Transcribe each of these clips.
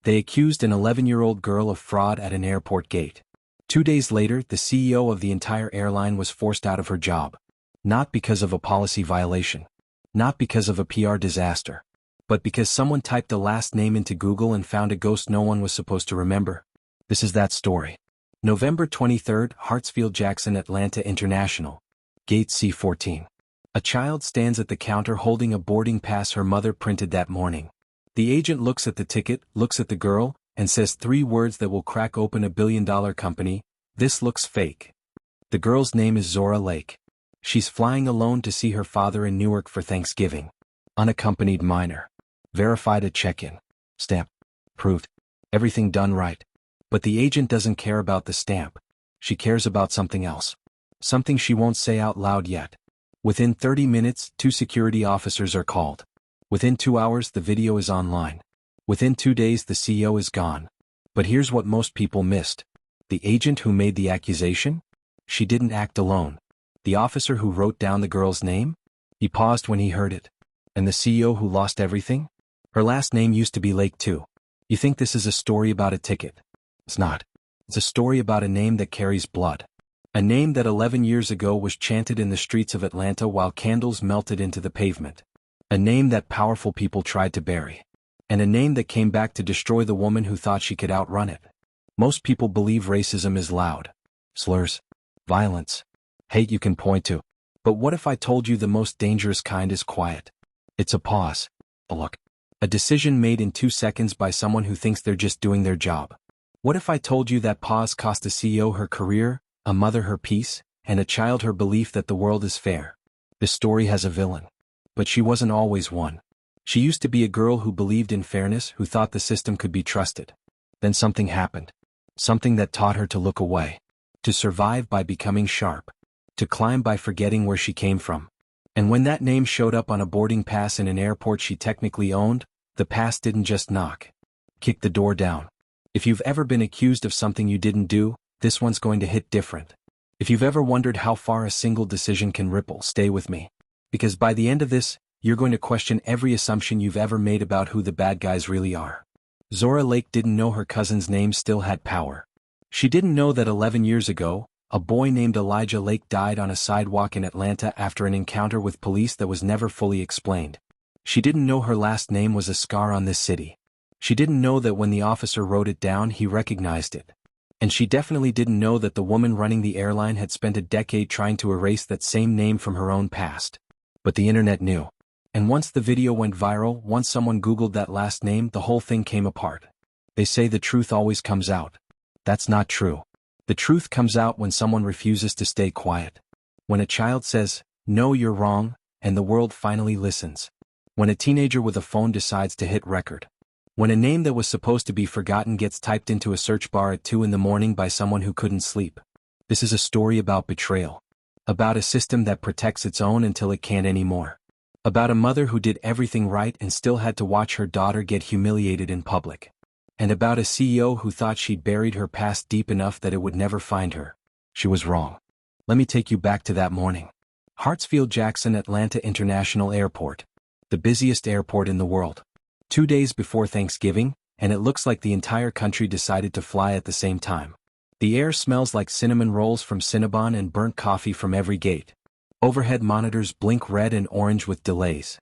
They accused an 11-year-old girl of fraud at an airport gate. 2 days later, the CEO of the entire airline was forced out of her job. Not because of a policy violation. Not because of a PR disaster. But because someone typed the last name into Google and found a ghost no one was supposed to remember. This is that story. November 23, Hartsfield-Jackson, Atlanta International. Gate C14. A child stands at the counter holding a boarding pass her mother printed that morning. The agent looks at the ticket, looks at the girl, and says 3 words that will crack open a billion-dollar company: "This looks fake." The girl's name is Zora Lake. She's flying alone to see her father in Newark for Thanksgiving. Unaccompanied minor. Verified a check-in. Stamp. Proved. Everything done right. But the agent doesn't care about the stamp. She cares about something else. Something she won't say out loud yet. Within 30 minutes, 2 security officers are called. Within 2 hours, the video is online. Within 2 days, the CEO is gone. But here's what most people missed. The agent who made the accusation? She didn't act alone. The officer who wrote down the girl's name? He paused when he heard it. And the CEO who lost everything? Her last name used to be Lake too. You think this is a story about a ticket? It's not. It's a story about a name that carries blood. A name that 11 years ago was chanted in the streets of Atlanta while candles melted into the pavement. A name that powerful people tried to bury. And a name that came back to destroy the woman who thought she could outrun it. Most people believe racism is loud. Slurs. Violence. Hate you can point to. But what if I told you the most dangerous kind is quiet? It's a pause. A look. A decision made in 2 seconds by someone who thinks they're just doing their job. What if I told you that pause cost a CEO her career, a mother her peace, and a child her belief that the world is fair? This story has a villain. But she wasn't always one. She used to be a girl who believed in fairness, who thought the system could be trusted. Then something happened. Something that taught her to look away. To survive by becoming sharp. To climb by forgetting where she came from. And when that name showed up on a boarding pass in an airport she technically owned, the pass didn't just knock. Kick the door down. If you've ever been accused of something you didn't do, this one's going to hit different. If you've ever wondered how far a single decision can ripple, stay with me. Because by the end of this, you're going to question every assumption you've ever made about who the bad guys really are. Zora Lake didn't know her cousin's name still had power. She didn't know that 11 years ago, a boy named Elijah Lake died on a sidewalk in Atlanta after an encounter with police that was never fully explained. She didn't know her last name was a scar on this city. She didn't know that when the officer wrote it down he recognized it. And she definitely didn't know that the woman running the airline had spent a decade trying to erase that same name from her own past. But the internet knew. And once the video went viral, once someone Googled that last name, the whole thing came apart. They say the truth always comes out. That's not true. The truth comes out when someone refuses to stay quiet. When a child says, "No, you're wrong," and the world finally listens. When a teenager with a phone decides to hit record. When a name that was supposed to be forgotten gets typed into a search bar at 2 in the morning by someone who couldn't sleep. This is a story about betrayal. About a system that protects its own until it can't anymore. About a mother who did everything right and still had to watch her daughter get humiliated in public. And about a CEO who thought she'd buried her past deep enough that it would never find her. She was wrong. Let me take you back to that morning. Hartsfield-Jackson, Atlanta International Airport. The busiest airport in the world. 2 days before Thanksgiving, and it looks like the entire country decided to fly at the same time. The air smells like cinnamon rolls from Cinnabon and burnt coffee from every gate. Overhead monitors blink red and orange with delays.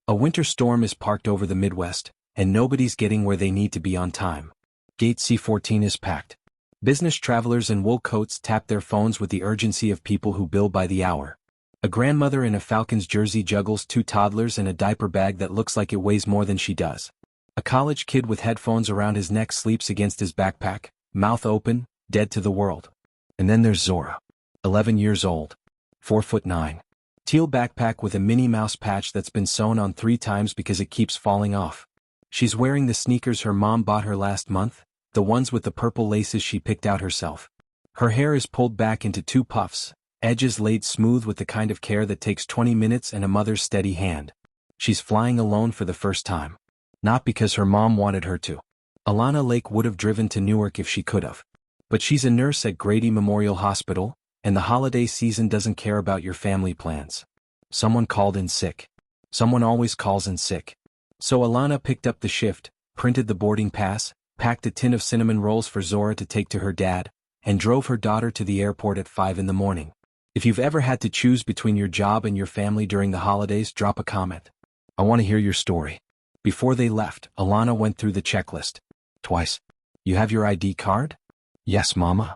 A winter storm is parked over the Midwest, and nobody's getting where they need to be on time. Gate C14 is packed. Business travelers in wool coats tap their phones with the urgency of people who bill by the hour. A grandmother in a Falcons jersey juggles 2 toddlers and a diaper bag that looks like it weighs more than she does. A college kid with headphones around his neck sleeps against his backpack, mouth open, dead to the world. And then there's Zora. 11 years old. 4'9". Teal backpack with a Minnie Mouse patch that's been sewn on 3 times because it keeps falling off. She's wearing the sneakers her mom bought her last month, the ones with the purple laces she picked out herself. Her hair is pulled back into 2 puffs, edges laid smooth with the kind of care that takes 20 minutes and a mother's steady hand. She's flying alone for the first time. Not because her mom wanted her to. Alana Lake would have driven to Newark if she could have. But she's a nurse at Grady Memorial Hospital, and the holiday season doesn't care about your family plans. Someone called in sick. Someone always calls in sick. So Alana picked up the shift, printed the boarding pass, packed a tin of cinnamon rolls for Zora to take to her dad, and drove her daughter to the airport at 5 in the morning. If you've ever had to choose between your job and your family during the holidays, drop a comment. I want to hear your story. Before they left, Alana went through the checklist. Twice. You have your ID card? Yes, Mama.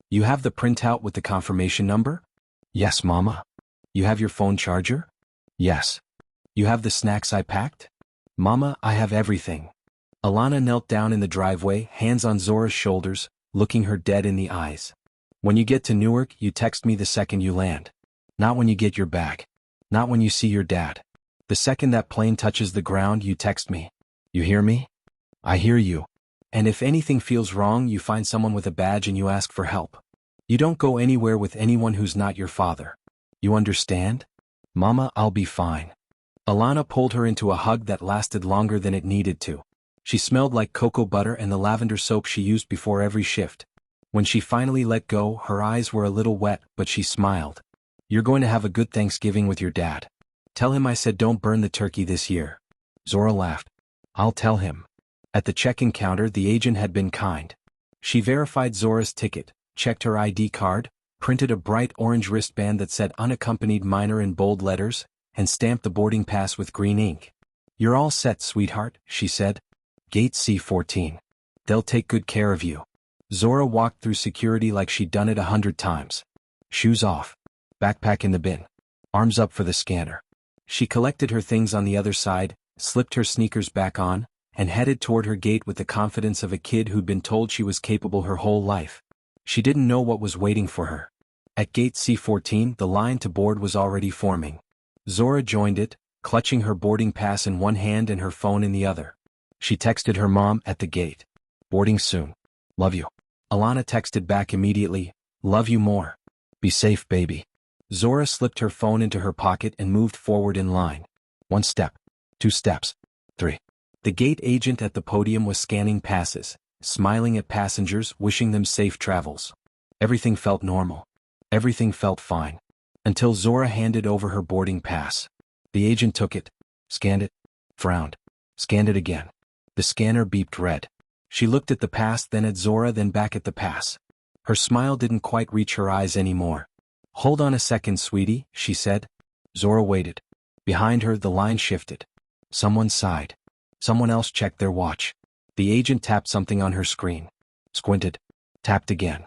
You have the printout with the confirmation number? Yes, Mama. You have your phone charger? Yes. You have the snacks I packed? Mama, I have everything. Alana knelt down in the driveway, hands on Zora's shoulders, looking her dead in the eyes. When you get to Newark, you text me the second you land. Not when you get your bag. Not when you see your dad. The second that plane touches the ground, you text me. You hear me? I hear you. And if anything feels wrong, you find someone with a badge and you ask for help. You don't go anywhere with anyone who's not your father. You understand? Mama, I'll be fine. Alana pulled her into a hug that lasted longer than it needed to. She smelled like cocoa butter and the lavender soap she used before every shift. When she finally let go, her eyes were a little wet, but she smiled. You're going to have a good Thanksgiving with your dad. Tell him I said don't burn the turkey this year. Zora laughed. I'll tell him. At the check-in counter, the agent had been kind. She verified Zora's ticket, checked her ID card, printed a bright orange wristband that said unaccompanied minor in bold letters, and stamped the boarding pass with green ink. You're all set, sweetheart, she said. Gate C14. They'll take good care of you. Zora walked through security like she'd done it 100 times. Shoes off. Backpack in the bin. Arms up for the scanner. She collected her things on the other side, slipped her sneakers back on, and headed toward her gate with the confidence of a kid who'd been told she was capable her whole life. She didn't know what was waiting for her. At gate C14, the line to board was already forming. Zora joined it, clutching her boarding pass in one hand and her phone in the other. She texted her mom at the gate. Boarding soon. Love you. Alana texted back immediately. Love you more. Be safe, baby. Zora slipped her phone into her pocket and moved forward in line. 1 step. 2 steps. 3. The gate agent at the podium was scanning passes, smiling at passengers, wishing them safe travels. Everything felt normal. Everything felt fine. Until Zora handed over her boarding pass. The agent took it, scanned it, frowned, scanned it again. The scanner beeped red. She looked at the pass, then at Zora, then back at the pass. Her smile didn't quite reach her eyes anymore. Hold on a second, sweetie, she said. Zora waited. Behind her, the line shifted. Someone sighed. Someone else checked their watch. The agent tapped something on her screen. Squinted. Tapped again.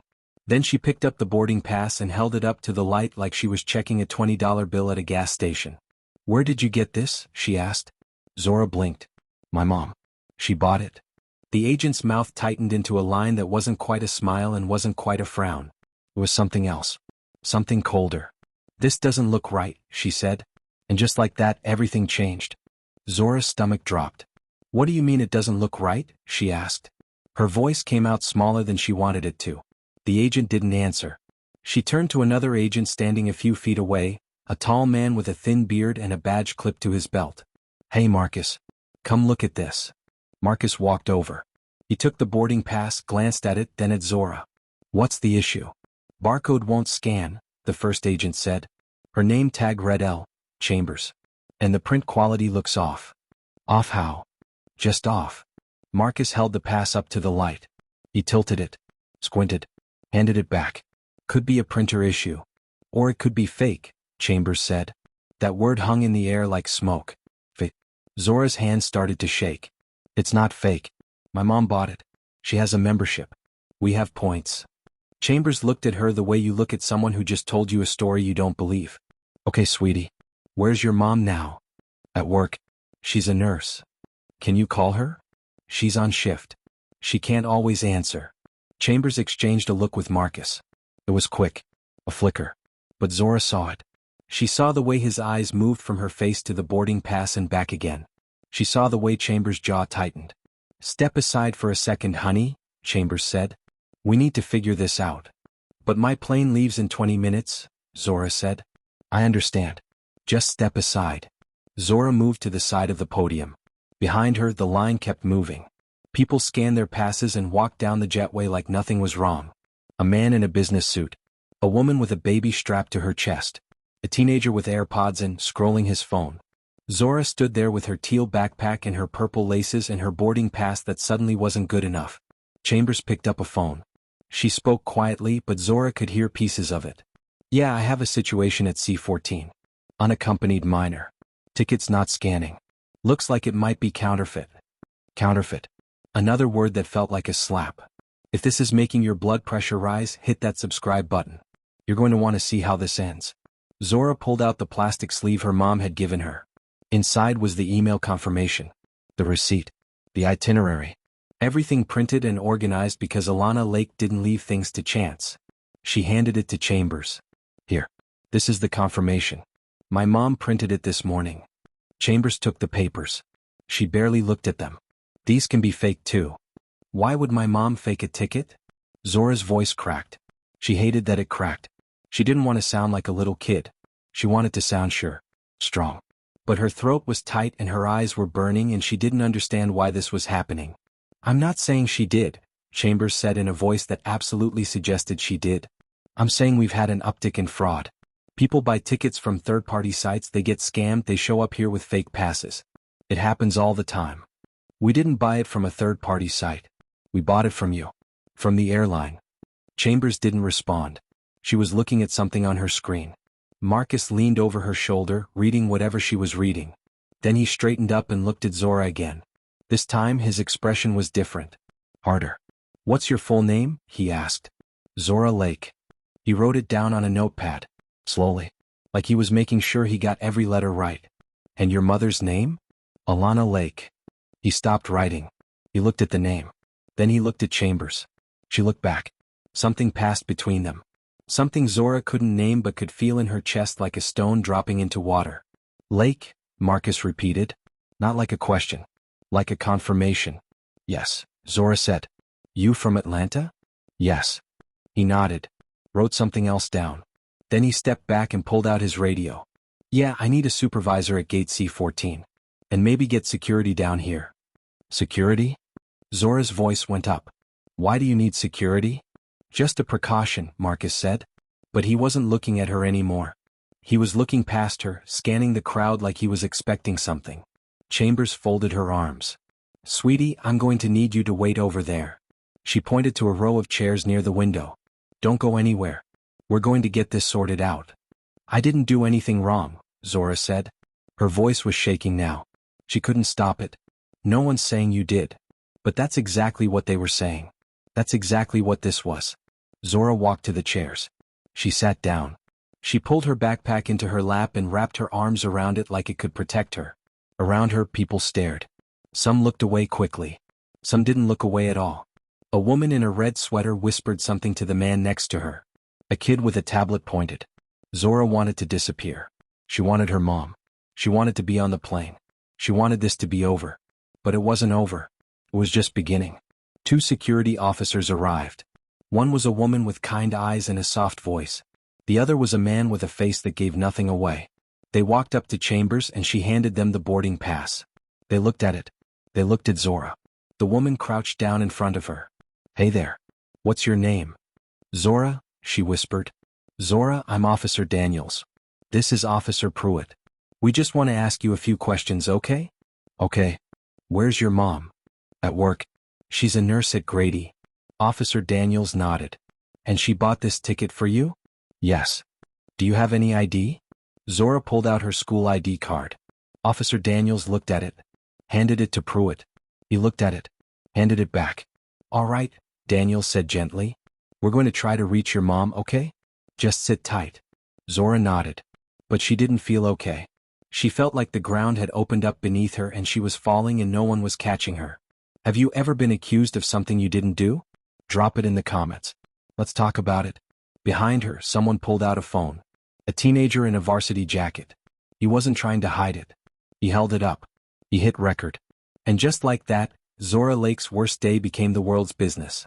Then she picked up the boarding pass and held it up to the light like she was checking a $20 bill at a gas station. Where did you get this? She asked. Zora blinked. My mom. She bought it. The agent's mouth tightened into a line that wasn't quite a smile and wasn't quite a frown. It was something else. Something colder. This doesn't look right, she said. And just like that, everything changed. Zora's stomach dropped. What do you mean it doesn't look right? She asked. Her voice came out smaller than she wanted it to. The agent didn't answer. She turned to another agent standing a few feet away, a tall man with a thin beard and a badge clipped to his belt. Hey, Marcus. Come look at this. Marcus walked over. He took the boarding pass, glanced at it, then at Zora. What's the issue? Barcode won't scan, the first agent said. Her name tag read L. Chambers. And the print quality looks off. Off how? Just off. Marcus held the pass up to the light. He tilted it. Squinted. Handed it back. Could be a printer issue. Or it could be fake, Chambers said. That word hung in the air like smoke. Fake. Zora's hand started to shake. It's not fake. My mom bought it. She has a membership. We have points. Chambers looked at her the way you look at someone who just told you a story you don't believe. Okay, sweetie. Where's your mom now? At work. She's a nurse. Can you call her? She's on shift. She can't always answer. Chambers exchanged a look with Marcus. It was quick. A flicker. But Zora saw it. She saw the way his eyes moved from her face to the boarding pass and back again. She saw the way Chambers' jaw tightened. Step aside for a second, honey, Chambers said. We need to figure this out. But my plane leaves in 20 minutes, Zora said. I understand. Just step aside. Zora moved to the side of the podium. Behind her, the line kept moving. People scanned their passes and walked down the jetway like nothing was wrong. A man in a business suit. A woman with a baby strapped to her chest. A teenager with AirPods in, scrolling his phone. Zora stood there with her teal backpack and her purple laces and her boarding pass that suddenly wasn't good enough. Chambers picked up a phone. She spoke quietly, but Zora could hear pieces of it. Yeah, I have a situation at C-14. Unaccompanied minor. Tickets not scanning. Looks like it might be counterfeit. Counterfeit. Another word that felt like a slap. If this is making your blood pressure rise, hit that subscribe button. You're going to want to see how this ends. Zora pulled out the plastic sleeve her mom had given her. Inside was the email confirmation, the receipt, the itinerary. Everything printed and organized because Alana Lake didn't leave things to chance. She handed it to Chambers. Here. This is the confirmation. My mom printed it this morning. Chambers took the papers. She barely looked at them. These can be fake too. Why would my mom fake a ticket? Zora's voice cracked. She hated that it cracked. She didn't want to sound like a little kid. She wanted to sound sure, strong. But her throat was tight and her eyes were burning and she didn't understand why this was happening. I'm not saying she did, Chambers said in a voice that absolutely suggested she did. I'm saying we've had an uptick in fraud. People buy tickets from third-party sites, they get scammed, they show up here with fake passes. It happens all the time. We didn't buy it from a third-party site. We bought it from you. From the airline. Chambers didn't respond. She was looking at something on her screen. Marcus leaned over her shoulder, reading whatever she was reading. Then he straightened up and looked at Zora again. This time his expression was different. Harder. What's your full name? He asked. Zora Lake. He wrote it down on a notepad. Slowly. Like he was making sure he got every letter right. And your mother's name? Alana Lake. He stopped writing. He looked at the name. Then he looked at Chambers. She looked back. Something passed between them. Something Zora couldn't name but could feel in her chest like a stone dropping into water. Lake, Marcus repeated. Not like a question. Like a confirmation. Yes, Zora said. You from Atlanta? Yes. He nodded. Wrote something else down. Then he stepped back and pulled out his radio. Yeah, I need a supervisor at gate C-14. And maybe get security down here. Security? Zora's voice went up. Why do you need security? Just a precaution, Marcus said. But he wasn't looking at her anymore. He was looking past her, scanning the crowd like he was expecting something. Chambers folded her arms. Sweetie, I'm going to need you to wait over there. She pointed to a row of chairs near the window. Don't go anywhere. We're going to get this sorted out. I didn't do anything wrong, Zora said. Her voice was shaking now. She couldn't stop it. No one's saying you did. But that's exactly what they were saying. That's exactly what this was. Zora walked to the chairs. She sat down. She pulled her backpack into her lap and wrapped her arms around it like it could protect her. Around her, people stared. Some looked away quickly. Some didn't look away at all. A woman in a red sweater whispered something to the man next to her. A kid with a tablet pointed. Zora wanted to disappear. She wanted her mom. She wanted to be on the plane. She wanted this to be over. But it wasn't over. It was just beginning. 2 security officers arrived. One was a woman with kind eyes and a soft voice. The other was a man with a face that gave nothing away. They walked up to Chambers and she handed them the boarding pass. They looked at it. They looked at Zora. The woman crouched down in front of her. Hey there. What's your name? Zora, she whispered. Zora, I'm Officer Daniels. This is Officer Pruitt. We just want to ask you a few questions, okay? Okay. Where's your mom? At work. She's a nurse at Grady. Officer Daniels nodded. And she bought this ticket for you? Yes. Do you have any ID? Zora pulled out her school ID card. Officer Daniels looked at it. Handed it to Pruitt. He looked at it. Handed it back. All right, Daniels said gently. We're going to try to reach your mom, okay? Just sit tight. Zora nodded. But she didn't feel okay. She felt like the ground had opened up beneath her and she was falling and no one was catching her. Have you ever been accused of something you didn't do? Drop it in the comments. Let's talk about it. Behind her, someone pulled out a phone. A teenager in a varsity jacket. He wasn't trying to hide it. He held it up. He hit record. And just like that, Zora Lake's worst day became the world's business.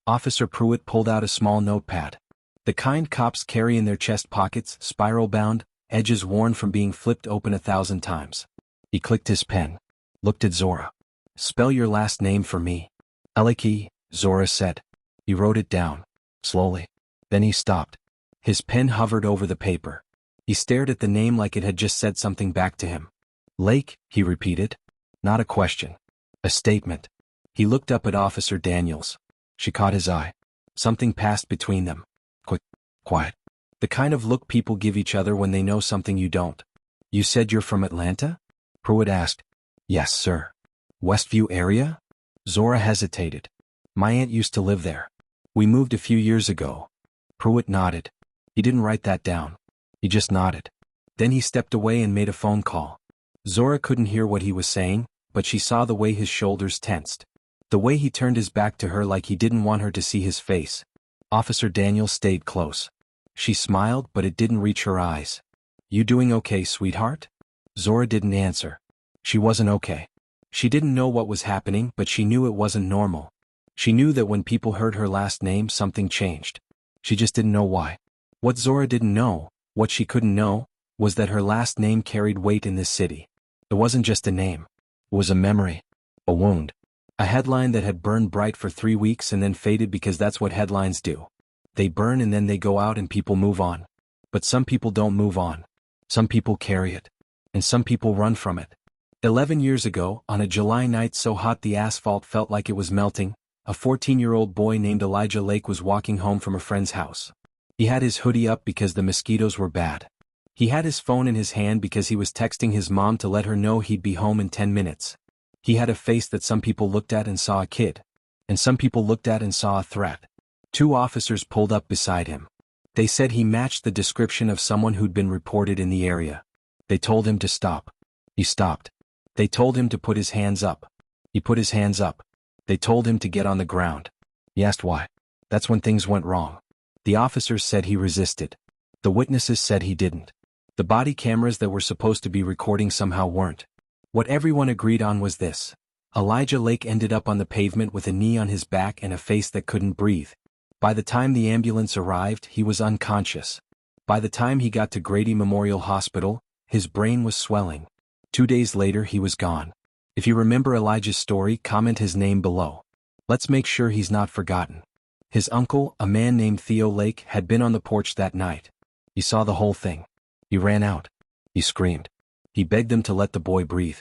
Officer Pruitt pulled out a small notepad. The kind cops carry in their chest pockets, spiral-bound, edges worn from being flipped open 1,000 times. He clicked his pen. Looked at Zora. Spell your last name for me. Eliki, Zora said. He wrote it down. Slowly. Then he stopped. His pen hovered over the paper. He stared at the name like it had just said something back to him. Lake, he repeated. Not a question. A statement. He looked up at Officer Daniels. She caught his eye. Something passed between them. Quiet. The kind of look people give each other when they know something you don't. You said you're from Atlanta? Pruitt asked. Yes, sir. Westview area? Zora hesitated. My aunt used to live there. We moved a few years ago. Pruitt nodded. He didn't write that down. He just nodded. Then he stepped away and made a phone call. Zora couldn't hear what he was saying, but she saw the way his shoulders tensed. The way he turned his back to her like he didn't want her to see his face. Officer Daniels stayed close. She smiled, but it didn't reach her eyes. You doing okay, sweetheart? Zora didn't answer. She wasn't okay. She didn't know what was happening, but she knew it wasn't normal. She knew that when people heard her last name, something changed. She just didn't know why. What Zora didn't know, what she couldn't know, was that her last name carried weight in this city. It wasn't just a name. It was a memory. A wound. A headline that had burned bright for 3 weeks and then faded because that's what headlines do. They burn and then they go out and people move on. But some people don't move on. Some people carry it. And some people run from it. 11 years ago, on a July night so hot the asphalt felt like it was melting, a 14-year-old boy named Elijah Lake was walking home from a friend's house. He had his hoodie up because the mosquitoes were bad. He had his phone in his hand because he was texting his mom to let her know he'd be home in 10 minutes. He had a face that some people looked at and saw a kid. And some people looked at and saw a threat. 2 officers pulled up beside him. They said he matched the description of someone who'd been reported in the area. They told him to stop. He stopped. They told him to put his hands up. He put his hands up. They told him to get on the ground. He asked why. That's when things went wrong. The officers said he resisted. The witnesses said he didn't. The body cameras that were supposed to be recording somehow weren't. What everyone agreed on was this. Elijah Lake ended up on the pavement with a knee on his back and a face that couldn't breathe. By the time the ambulance arrived, he was unconscious. By the time he got to Grady Memorial Hospital, his brain was swelling. 2 days later he was gone. If you remember Elijah's story, comment his name below. Let's make sure he's not forgotten. His uncle, a man named Theo Lake, had been on the porch that night. He saw the whole thing. He ran out. He screamed. He begged them to let the boy breathe.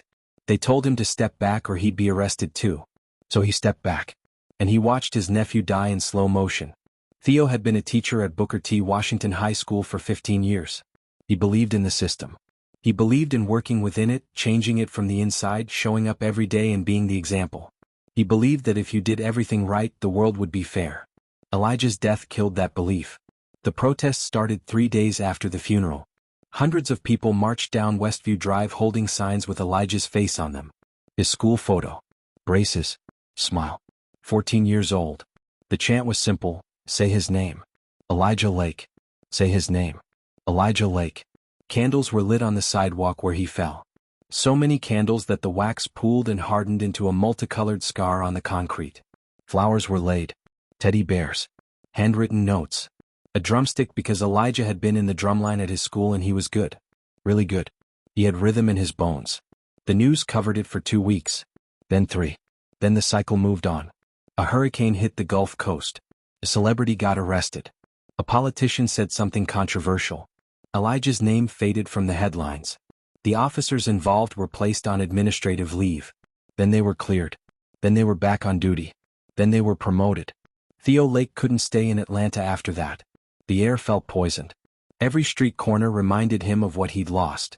They told him to step back or he'd be arrested too. So he stepped back. And he watched his nephew die in slow motion. Theo had been a teacher at Booker T. Washington High School for 15 years. He believed in the system. He believed in working within it, changing it from the inside, showing up every day and being the example. He believed that if you did everything right, the world would be fair. Elijah's death killed that belief. The protests started 3 days after the funeral. Hundreds of people marched down Westview Drive holding signs with Elijah's face on them. His school photo. Braces. Smile. 14 years old. The chant was simple, say his name. Elijah Lake. Say his name. Elijah Lake. Candles were lit on the sidewalk where he fell. So many candles that the wax pooled and hardened into a multicolored scar on the concrete. Flowers were laid. Teddy bears. Handwritten notes. A drumstick because Elijah had been in the drumline at his school and he was good. Really good. He had rhythm in his bones. The news covered it for 2 weeks. Then 3. Then the cycle moved on. A hurricane hit the Gulf Coast. A celebrity got arrested. A politician said something controversial. Elijah's name faded from the headlines. The officers involved were placed on administrative leave. Then they were cleared. Then they were back on duty. Then they were promoted. Theo Lake couldn't stay in Atlanta after that. The air felt poisoned. Every street corner reminded him of what he'd lost.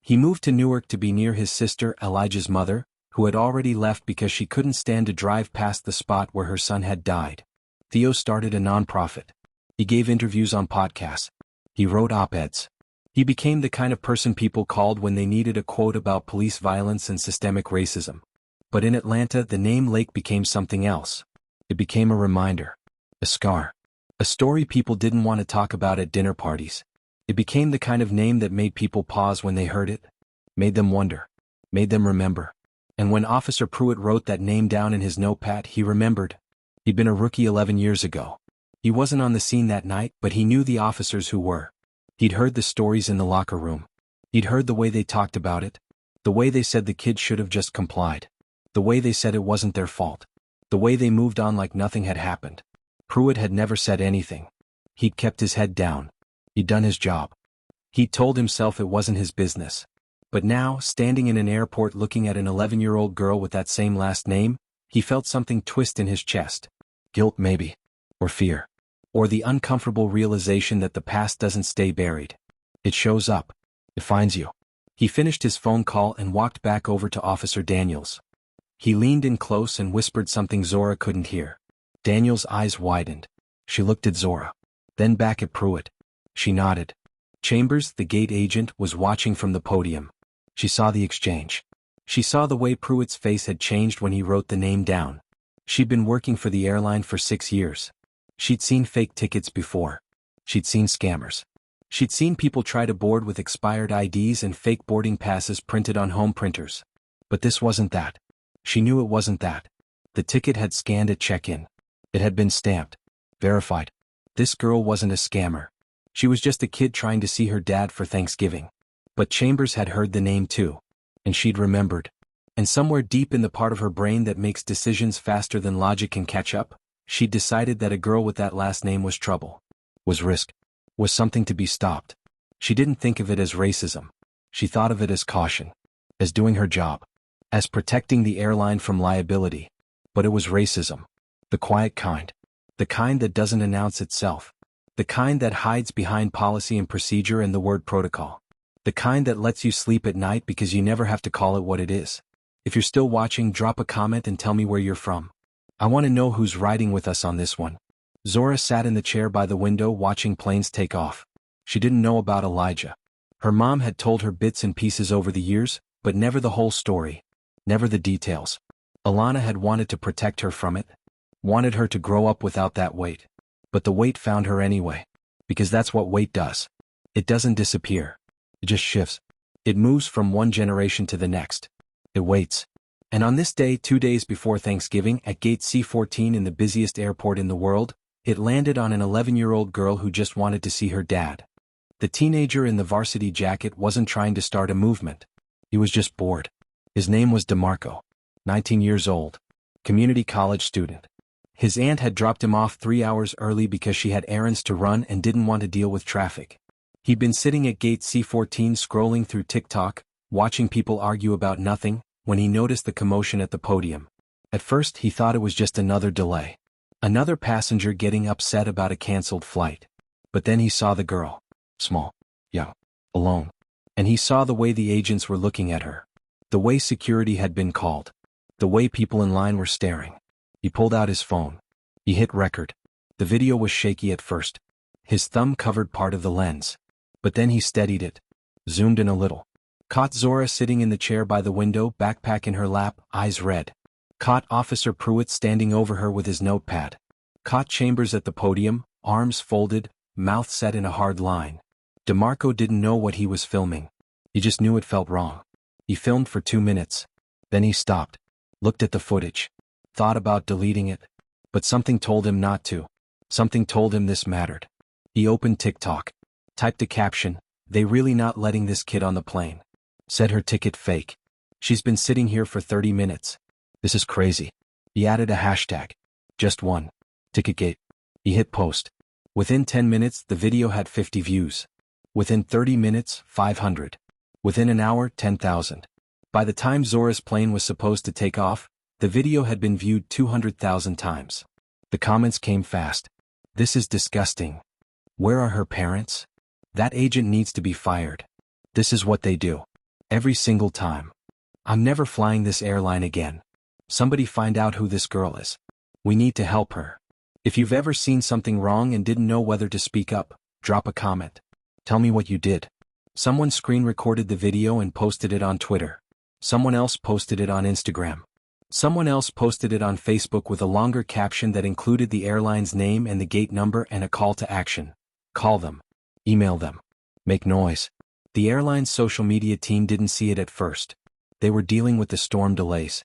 He moved to Newark to be near his sister, Elijah's mother, who had already left because she couldn't stand to drive past the spot where her son had died. Theo started a nonprofit. He gave interviews on podcasts. He wrote op-eds. He became the kind of person people called when they needed a quote about police violence and systemic racism. But in Atlanta, the name Lake became something else. It became a reminder. A scar. A story people didn't want to talk about at dinner parties. It became the kind of name that made people pause when they heard it. Made them wonder. Made them remember. And when Officer Pruitt wrote that name down in his notepad, he remembered. He'd been a rookie 11 years ago. He wasn't on the scene that night, but he knew the officers who were. He'd heard the stories in the locker room. He'd heard the way they talked about it. The way they said the kid should have just complied. The way they said it wasn't their fault. The way they moved on like nothing had happened. Pruitt had never said anything. He'd kept his head down. He'd done his job. He'd told himself it wasn't his business. But now, standing in an airport looking at an 11-year-old girl with that same last name, he felt something twist in his chest. Guilt maybe. Or fear. Or the uncomfortable realization that the past doesn't stay buried. It shows up. It finds you. He finished his phone call and walked back over to Officer Daniels. He leaned in close and whispered something Zora couldn't hear. Daniels' eyes widened. She looked at Zora. Then back at Pruitt. She nodded. Chambers, the gate agent, was watching from the podium. She saw the exchange. She saw the way Pruitt's face had changed when he wrote the name down. She'd been working for the airline for 6 years. She'd seen fake tickets before. She'd seen scammers. She'd seen people try to board with expired IDs and fake boarding passes printed on home printers. But this wasn't that. She knew it wasn't that. The ticket had scanned at check-in. It had been stamped. Verified. This girl wasn't a scammer. She was just a kid trying to see her dad for Thanksgiving. But Chambers had heard the name too. And she'd remembered. And somewhere deep in the part of her brain that makes decisions faster than logic can catch up, she'd decided that a girl with that last name was trouble. Was risk. Was something to be stopped. She didn't think of it as racism. She thought of it as caution. As doing her job. As protecting the airline from liability. But it was racism. The quiet kind. The kind that doesn't announce itself. The kind that hides behind policy and procedure and the word protocol. The kind that lets you sleep at night because you never have to call it what it is. If you're still watching, drop a comment and tell me where you're from. I want to know who's riding with us on this one. Zora sat in the chair by the window watching planes take off. She didn't know about Elijah. Her mom had told her bits and pieces over the years, but never the whole story. Never the details. Alana had wanted to protect her from it. Wanted her to grow up without that weight. But the weight found her anyway. Because that's what weight does. It doesn't disappear. It just shifts. It moves from one generation to the next. It waits. And on this day, 2 days before Thanksgiving, at gate C-14 in the busiest airport in the world, it landed on an 11-year-old girl who just wanted to see her dad. The teenager in the varsity jacket wasn't trying to start a movement. He was just bored. His name was DeMarco. 19 years old. Community college student. His aunt had dropped him off 3 hours early because she had errands to run and didn't want to deal with traffic. He'd been sitting at gate C-14 scrolling through TikTok, watching people argue about nothing, when he noticed the commotion at the podium. At first he thought it was just another delay. Another passenger getting upset about a canceled flight. But then he saw the girl. Small. Young. Alone. And he saw the way the agents were looking at her. The way security had been called. The way people in line were staring. He pulled out his phone. He hit record. The video was shaky at first. His thumb covered part of the lens. But then he steadied it. Zoomed in a little. Caught Zora sitting in the chair by the window, backpack in her lap, eyes red. Caught Officer Pruitt standing over her with his notepad. Caught Chambers at the podium, arms folded, mouth set in a hard line. DeMarco didn't know what he was filming. He just knew it felt wrong. He filmed for 2 minutes. Then he stopped. Looked at the footage. Thought about deleting it. But something told him not to. Something told him this mattered. He opened TikTok. Typed a caption, "They really not letting this kid on the plane." Said her ticket fake. "She's been sitting here for 30 minutes. This is crazy." He added a hashtag. Just one. Ticketgate. He hit post. Within 10 minutes, the video had 50 views. Within 30 minutes, 500. Within an hour, 10,000. By the time Zora's plane was supposed to take off, the video had been viewed 200,000 times. The comments came fast. "This is disgusting. Where are her parents? That agent needs to be fired. This is what they do. Every single time. I'm never flying this airline again. Somebody find out who this girl is. We need to help her." If you've ever seen something wrong and didn't know whether to speak up, drop a comment. Tell me what you did. Someone screen recorded the video and posted it on Twitter. Someone else posted it on Instagram. Someone else posted it on Facebook with a longer caption that included the airline's name and the gate number and a call to action. Call them. Email them. Make noise. The airline's social media team didn't see it at first. They were dealing with the storm delays.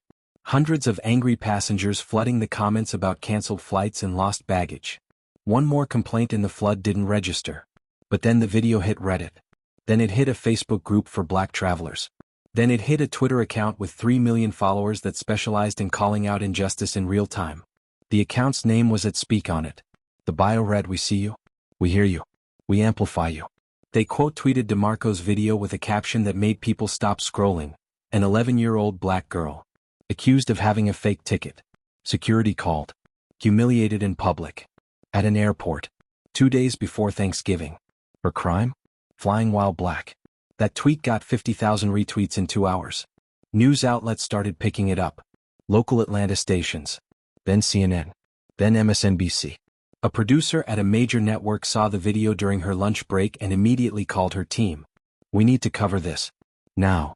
Hundreds of angry passengers flooding the comments about canceled flights and lost baggage. One more complaint in the flood didn't register. But then the video hit Reddit. Then it hit a Facebook group for Black travelers. Then it hit a Twitter account with 3 million followers that specialized in calling out injustice in real time. The account's name was at Speak on it. The bio read, "We see you. We hear you. We amplify you. They quote-tweeted DeMarco's video with a caption that made people stop scrolling. An 11-year-old black girl. Accused of having a fake ticket. Security called. Humiliated in public. At an airport. 2 days before Thanksgiving. Her crime? Flying while black. That tweet got 50,000 retweets in 2 hours. News outlets started picking it up. Local Atlanta stations. Then CNN. Then MSNBC. A producer at a major network saw the video during her lunch break and immediately called her team. We need to cover this. Now.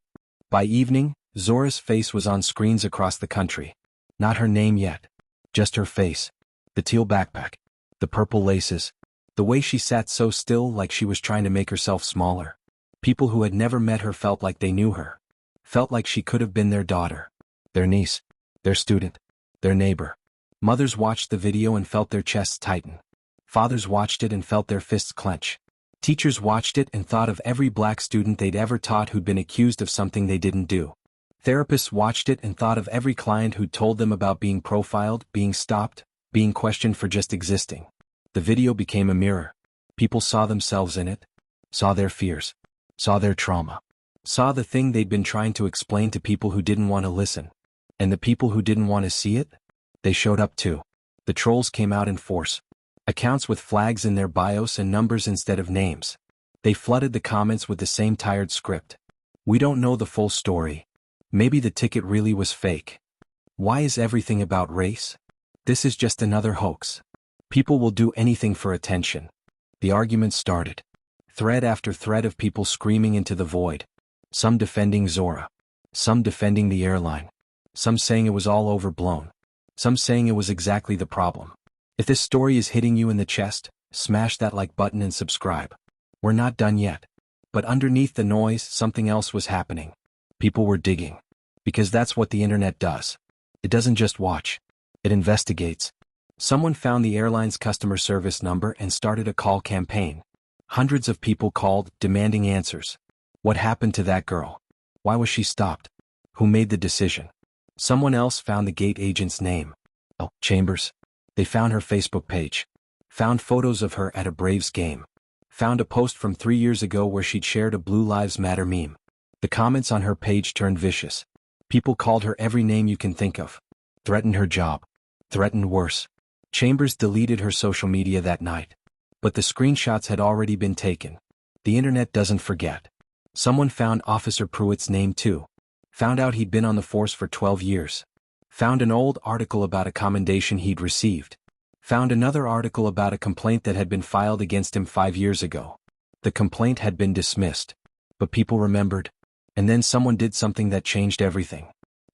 By evening, Zora's face was on screens across the country. Not her name yet. Just her face. The teal backpack. The purple laces. The way she sat so still like she was trying to make herself smaller. People who had never met her felt like they knew her. Felt like she could have been their daughter. Their niece. Their student. Their neighbor. Mothers watched the video and felt their chests tighten. Fathers watched it and felt their fists clench. Teachers watched it and thought of every black student they'd ever taught who'd been accused of something they didn't do. Therapists watched it and thought of every client who'd told them about being profiled, being stopped, being questioned for just existing. The video became a mirror. People saw themselves in it, saw their fears, saw their trauma, saw the thing they'd been trying to explain to people who didn't want to listen. And the people who didn't want to see it? They showed up too. The trolls came out in force. Accounts with flags in their bios and numbers instead of names. They flooded the comments with the same tired script. We don't know the full story. Maybe the ticket really was fake. Why is everything about race? This is just another hoax. People will do anything for attention. The argument started. Thread after thread of people screaming into the void. Some defending Zora. Some defending the airline. Some saying it was all overblown. Some saying it was exactly the problem. If this story is hitting you in the chest, smash that like button and subscribe. We're not done yet. But underneath the noise, something else was happening. People were digging. Because that's what the internet does. It doesn't just watch. It investigates. Someone found the airline's customer service number and started a call campaign. Hundreds of people called, demanding answers. What happened to that girl? Why was she stopped? Who made the decision? Someone else found the gate agent's name. Oh, Chambers. They found her Facebook page. Found photos of her at a Braves game. Found a post from 3 years ago where she'd shared a Blue Lives Matter meme. The comments on her page turned vicious. People called her every name you can think of. Threatened her job. Threatened worse. Chambers deleted her social media that night. But the screenshots had already been taken. The internet doesn't forget. Someone found Officer Pruitt's name too. Found out he'd been on the force for 12 years. Found an old article about a commendation he'd received. Found another article about a complaint that had been filed against him 5 years ago. The complaint had been dismissed. But people remembered. And then someone did something that changed everything.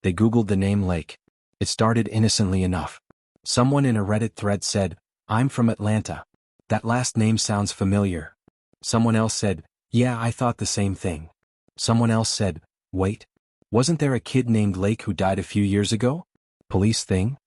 They Googled the name Lake. It started innocently enough. Someone in a Reddit thread said, "I'm from Atlanta. That last name sounds familiar." Someone else said, "Yeah, I thought the same thing." Someone else said, "Wait. Wasn't there a kid named Lake who died a few years ago? Police thing?"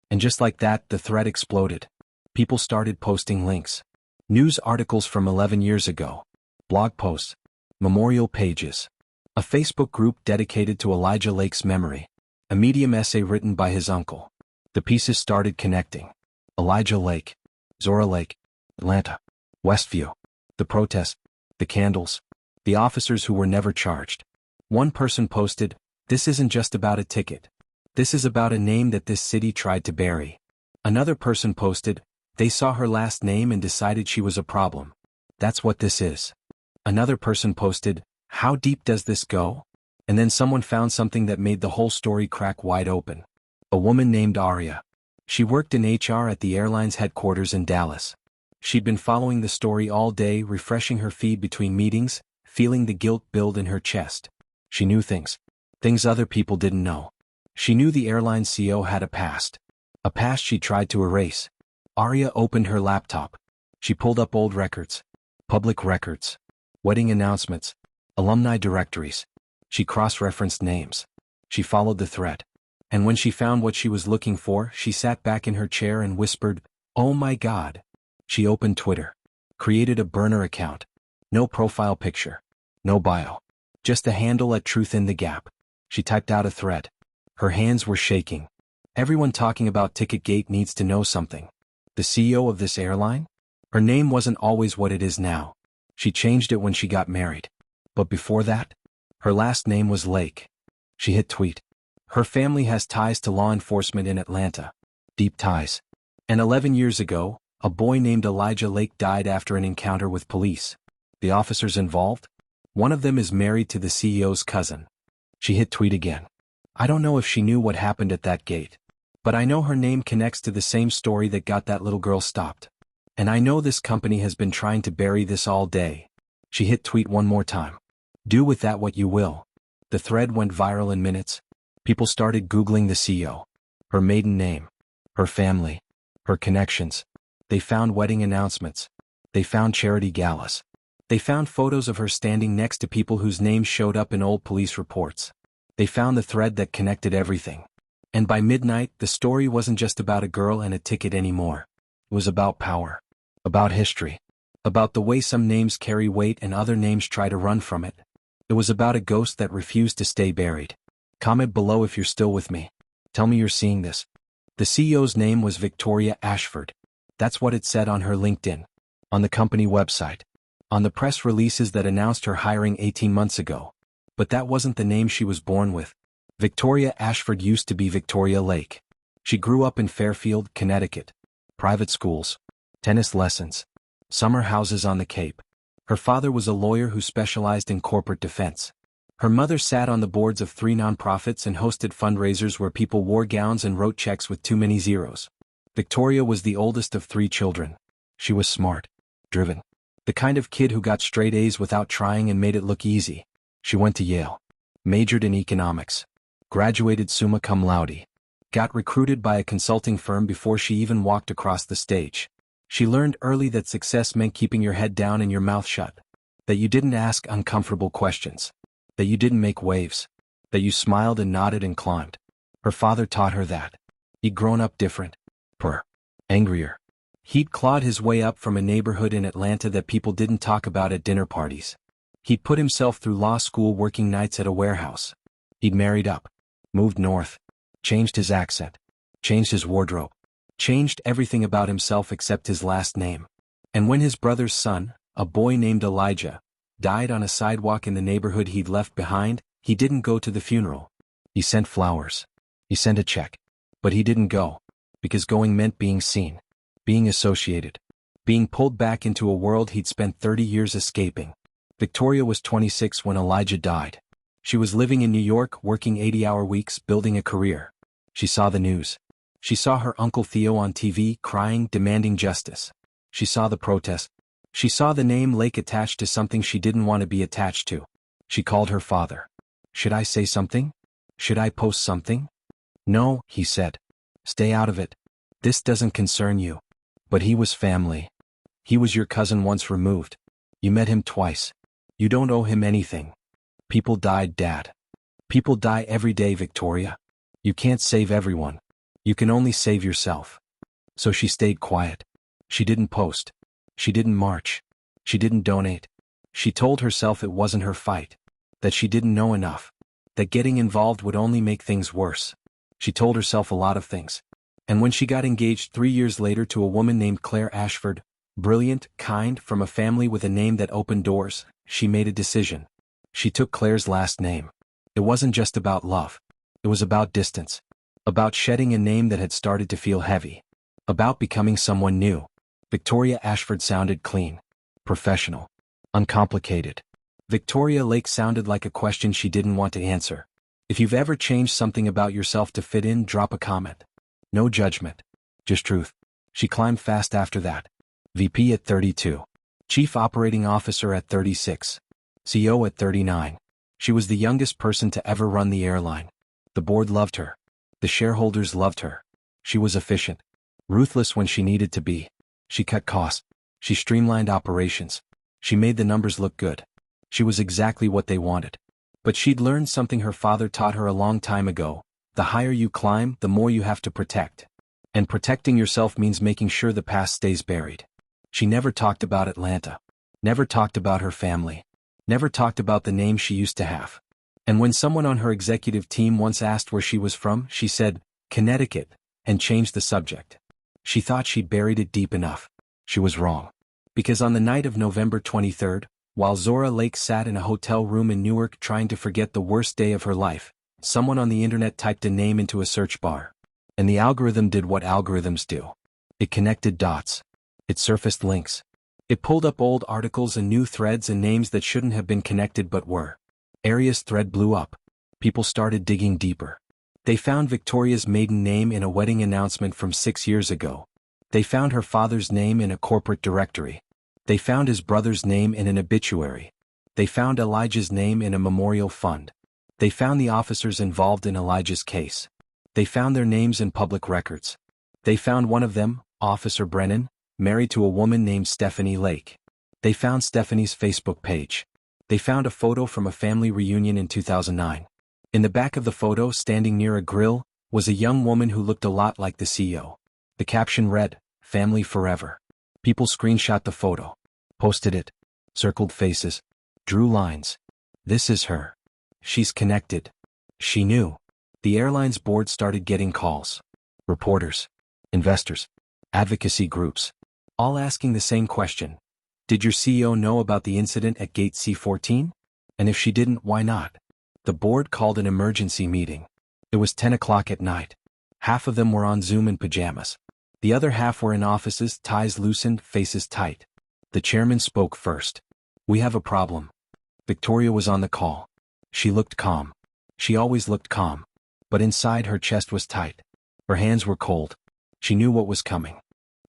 And just like that, the thread exploded. People started posting links. News articles from 11 years ago. Blog posts. Memorial pages. A Facebook group dedicated to Elijah Lake's memory. A Medium essay written by his uncle. The pieces started connecting. Elijah Lake. Zora Lake. Atlanta. Westview. The protests. The candles. The officers who were never charged. One person posted, "This isn't just about a ticket. This is about a name that this city tried to bury." Another person posted, "They saw her last name and decided she was a problem. That's what this is." Another person posted, "How deep does this go?" And then someone found something that made the whole story crack wide open. A woman named Aria. She worked in HR at the airline's headquarters in Dallas. She'd been following the story all day, refreshing her feed between meetings, feeling the guilt build in her chest. She knew things. Things other people didn't know. She knew the airline CEO had a past. A past she tried to erase. Aria opened her laptop. She pulled up old records. Public records. Wedding announcements. Alumni directories. She cross-referenced names. She followed the thread. And when she found what she was looking for, she sat back in her chair and whispered, "Oh my God." She opened Twitter. Created a burner account. No profile picture. No bio. Just a handle at Truth in the Gap. She typed out a thread. Her hands were shaking. Everyone talking about Ticketgate needs to know something. The CEO of this airline? Her name wasn't always what it is now. She changed it when she got married. But before that, her last name was Lake. She hit tweet. Her family has ties to law enforcement in Atlanta. Deep ties. And 11 years ago, a boy named Elijah Lake died after an encounter with police. The officers involved? One of them is married to the CEO's cousin. She hit tweet again. I don't know if she knew what happened at that gate. But I know her name connects to the same story that got that little girl stopped. And I know this company has been trying to bury this all day. She hit tweet one more time. Do with that what you will. The thread went viral in minutes. People started Googling the CEO. Her maiden name. Her family. Her connections. They found wedding announcements. They found charity galas. They found photos of her standing next to people whose names showed up in old police reports. They found the thread that connected everything. And by midnight, the story wasn't just about a girl and a ticket anymore. It was about power. About history. About the way some names carry weight and other names try to run from it. It was about a ghost that refused to stay buried. Comment below if you're still with me. Tell me you're seeing this. The CEO's name was Victoria Ashford. That's what it said on her LinkedIn. On the company website. On the press releases that announced her hiring 18 months ago. But that wasn't the name she was born with. Victoria Ashford used to be Victoria Lake. She grew up in Fairfield, Connecticut. Private schools. Tennis lessons. Summer houses on the Cape. Her father was a lawyer who specialized in corporate defense. Her mother sat on the boards of 3 nonprofits and hosted fundraisers where people wore gowns and wrote checks with too many zeros. Victoria was the oldest of 3 children. She was smart. Driven. The kind of kid who got straight A's without trying and made it look easy. She went to Yale. Majored in economics. Graduated summa cum laude. Got recruited by a consulting firm before she even walked across the stage. She learned early that success meant keeping your head down and your mouth shut. That you didn't ask uncomfortable questions. That you didn't make waves. That you smiled and nodded and climbed. Her father taught her that. He'd grown up different. Angrier. He'd clawed his way up from a neighborhood in Atlanta that people didn't talk about at dinner parties. He'd put himself through law school working nights at a warehouse. He'd married up. Moved north. Changed his accent. Changed his wardrobe. Changed everything about himself except his last name. And when his brother's son, a boy named Elijah, died on a sidewalk in the neighborhood he'd left behind, he didn't go to the funeral. He sent flowers. He sent a check. But he didn't go. Because going meant being seen. Being associated. Being pulled back into a world he'd spent 30 years escaping. Victoria was 26 when Elijah died. She was living in New York, working 80-hour weeks, building a career. She saw the news. She saw her Uncle Theo on TV, crying, demanding justice. She saw the protest. She saw the name Lake attached to something she didn't want to be attached to. She called her father. Should I say something? Should I post something? No, he said. Stay out of it. This doesn't concern you. But he was family. He was your cousin once removed. You met him twice. You don't owe him anything. People died, Dad. People die every day, Victoria. You can't save everyone. You can only save yourself. So she stayed quiet. She didn't post. She didn't march. She didn't donate. She told herself it wasn't her fight. That she didn't know enough. That getting involved would only make things worse. She told herself a lot of things. And when she got engaged 3 years later to a woman named Claire Ashford, brilliant, kind, from a family with a name that opened doors, she made a decision. She took Claire's last name. It wasn't just about love. It was about distance. About shedding a name that had started to feel heavy. About becoming someone new. Victoria Ashford sounded clean. Professional. Uncomplicated. Victoria Lake sounded like a question she didn't want to answer. If you've ever changed something about yourself to fit in, drop a comment. No judgment. Just truth. She climbed fast after that. VP at 32. Chief Operating Officer at 36. CEO at 39. She was the youngest person to ever run the airline. The board loved her. The shareholders loved her. She was efficient. Ruthless when she needed to be. She cut costs. She streamlined operations. She made the numbers look good. She was exactly what they wanted. But she'd learned something her father taught her a long time ago. The higher you climb, the more you have to protect. And protecting yourself means making sure the past stays buried. She never talked about Atlanta. Never talked about her family. Never talked about the name she used to have. And when someone on her executive team once asked where she was from, she said, Connecticut, and changed the subject. She thought she'd buried it deep enough. She was wrong. Because on the night of November 23, While Zora Lake sat in a hotel room in Newark trying to forget the worst day of her life, someone on the internet typed a name into a search bar. And the algorithm did what algorithms do. It connected dots. It surfaced links. It pulled up old articles and new threads and names that shouldn't have been connected but were. Aria's thread blew up. People started digging deeper. They found Victoria's maiden name in a wedding announcement from 6 years ago. They found her father's name in a corporate directory. They found his brother's name in an obituary. They found Elijah's name in a memorial fund. They found the officers involved in Elijah's case. They found their names in public records. They found one of them, Officer Brennan, married to a woman named Stephanie Lake. They found Stephanie's Facebook page. They found a photo from a family reunion in 2009. In the back of the photo, standing near a grill, was a young woman who looked a lot like the CEO. The caption read, "Family Forever." People screenshot the photo, posted it, circled faces, drew lines. This is her. She's connected. She knew. The airline's board started getting calls. Reporters, investors, advocacy groups, all asking the same question. Did your CEO know about the incident at Gate C-14? And if she didn't, why not? The board called an emergency meeting. It was 10 o'clock at night. Half of them were on Zoom in pajamas. The other half were in offices, ties loosened, faces tight. The chairman spoke first. "We have a problem." Victoria was on the call. She looked calm. She always looked calm. But inside her chest was tight. Her hands were cold. She knew what was coming.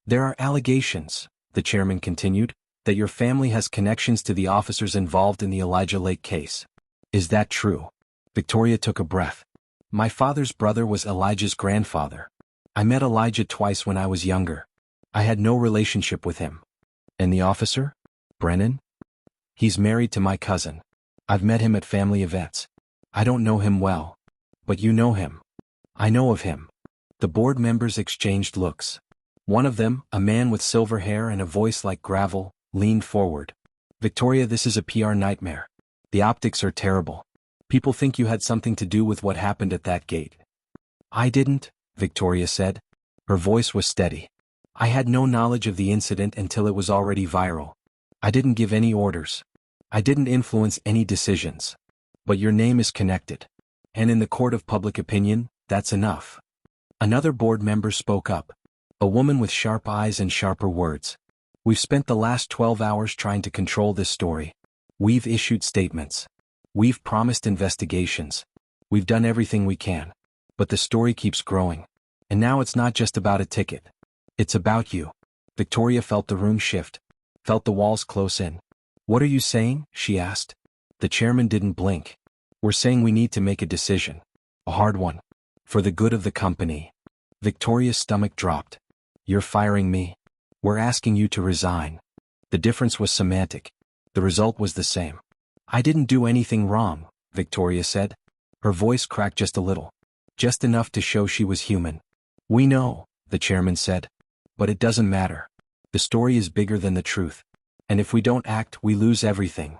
"There are allegations," the chairman continued, "that your family has connections to the officers involved in the Elijah Lake case. Is that true?" Victoria took a breath. "My father's brother was Elijah's grandfather. I met Elijah twice when I was younger. I had no relationship with him." "And the officer? Brennan?" "He's married to my cousin. I've met him at family events. I don't know him well. But you know him." "I know of him." The board members exchanged looks. One of them, a man with silver hair and a voice like gravel, leaned forward. "Victoria, this is a PR nightmare. The optics are terrible. People think you had something to do with what happened at that gate." "I didn't," Victoria said. Her voice was steady. "I had no knowledge of the incident until it was already viral. I didn't give any orders. I didn't influence any decisions. But your name is connected. And in the court of public opinion, that's enough." Another board member spoke up. A woman with sharp eyes and sharper words. "We've spent the last 12 hours trying to control this story. We've issued statements. We've promised investigations. We've done everything we can. But the story keeps growing. And now it's not just about a ticket. It's about you." Victoria felt the room shift. Felt the walls close in. "What are you saying?" she asked. The chairman didn't blink. "We're saying we need to make a decision. A hard one. For the good of the company." Victoria's stomach dropped. "You're firing me. We're asking you to resign." The difference was semantic. The result was the same. "I didn't do anything wrong," Victoria said. Her voice cracked just a little. Just enough to show she was human. "We know," the chairman said. "But it doesn't matter. The story is bigger than the truth. And if we don't act, we lose everything."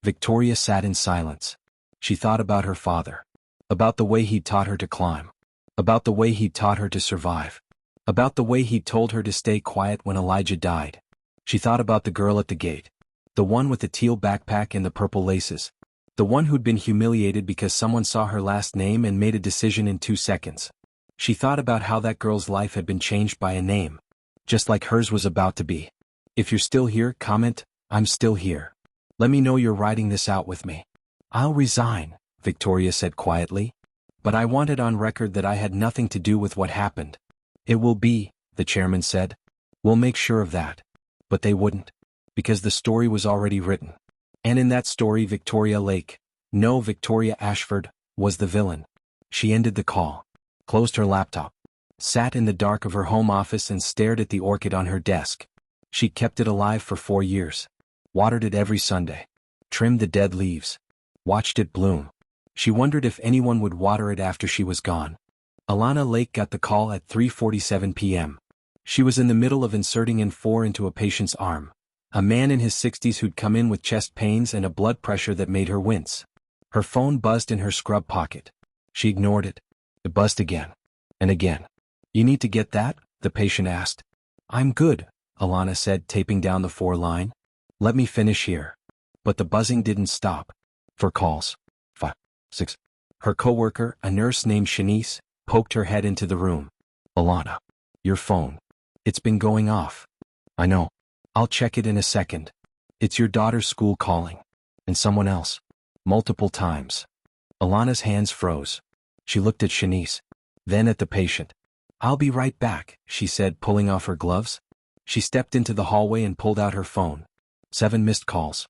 Victoria sat in silence. She thought about her father. About the way he'd taught her to climb. About the way he'd taught her to survive. About the way he'd told her to stay quiet when Elijah died. She thought about the girl at the gate. The one with the teal backpack and the purple laces. The one who'd been humiliated because someone saw her last name and made a decision in 2 seconds. She thought about how that girl's life had been changed by a name. Just like hers was about to be. If you're still here, comment, "I'm still here." Let me know you're riding this out with me. "I'll resign," Victoria said quietly. "But I want it on record that I had nothing to do with what happened." "It will be," the chairman said. "We'll make sure of that." But they wouldn't. Because the story was already written. And in that story, Victoria Lake, no, Victoria Ashford, was the villain. She ended the call. Closed her laptop. Sat in the dark of her home office and stared at the orchid on her desk. She kept it alive for 4 years. Watered it every Sunday. Trimmed the dead leaves. Watched it bloom. She wondered if anyone would water it after she was gone. Alana Lake got the call at 3:47 p.m. She was in the middle of inserting N4 into a patient's arm. A man in his 60s who'd come in with chest pains and a blood pressure that made her wince. Her phone buzzed in her scrub pocket. She ignored it. It buzzed again. And again. "You need to get that?" the patient asked. "I'm good," Alana said, taping down the 4 line. "Let me finish here." But the buzzing didn't stop. 4 calls. 5, 6. Her coworker, a nurse named Shanice, poked her head into the room. Alana. Your phone. It's been going off. I know. I'll check it in a second. It's your daughter's school calling. And someone else. Multiple times. Alana's hands froze. She looked at Shanice. Then at the patient. I'll be right back, she said, pulling off her gloves. She stepped into the hallway and pulled out her phone. 7 missed calls.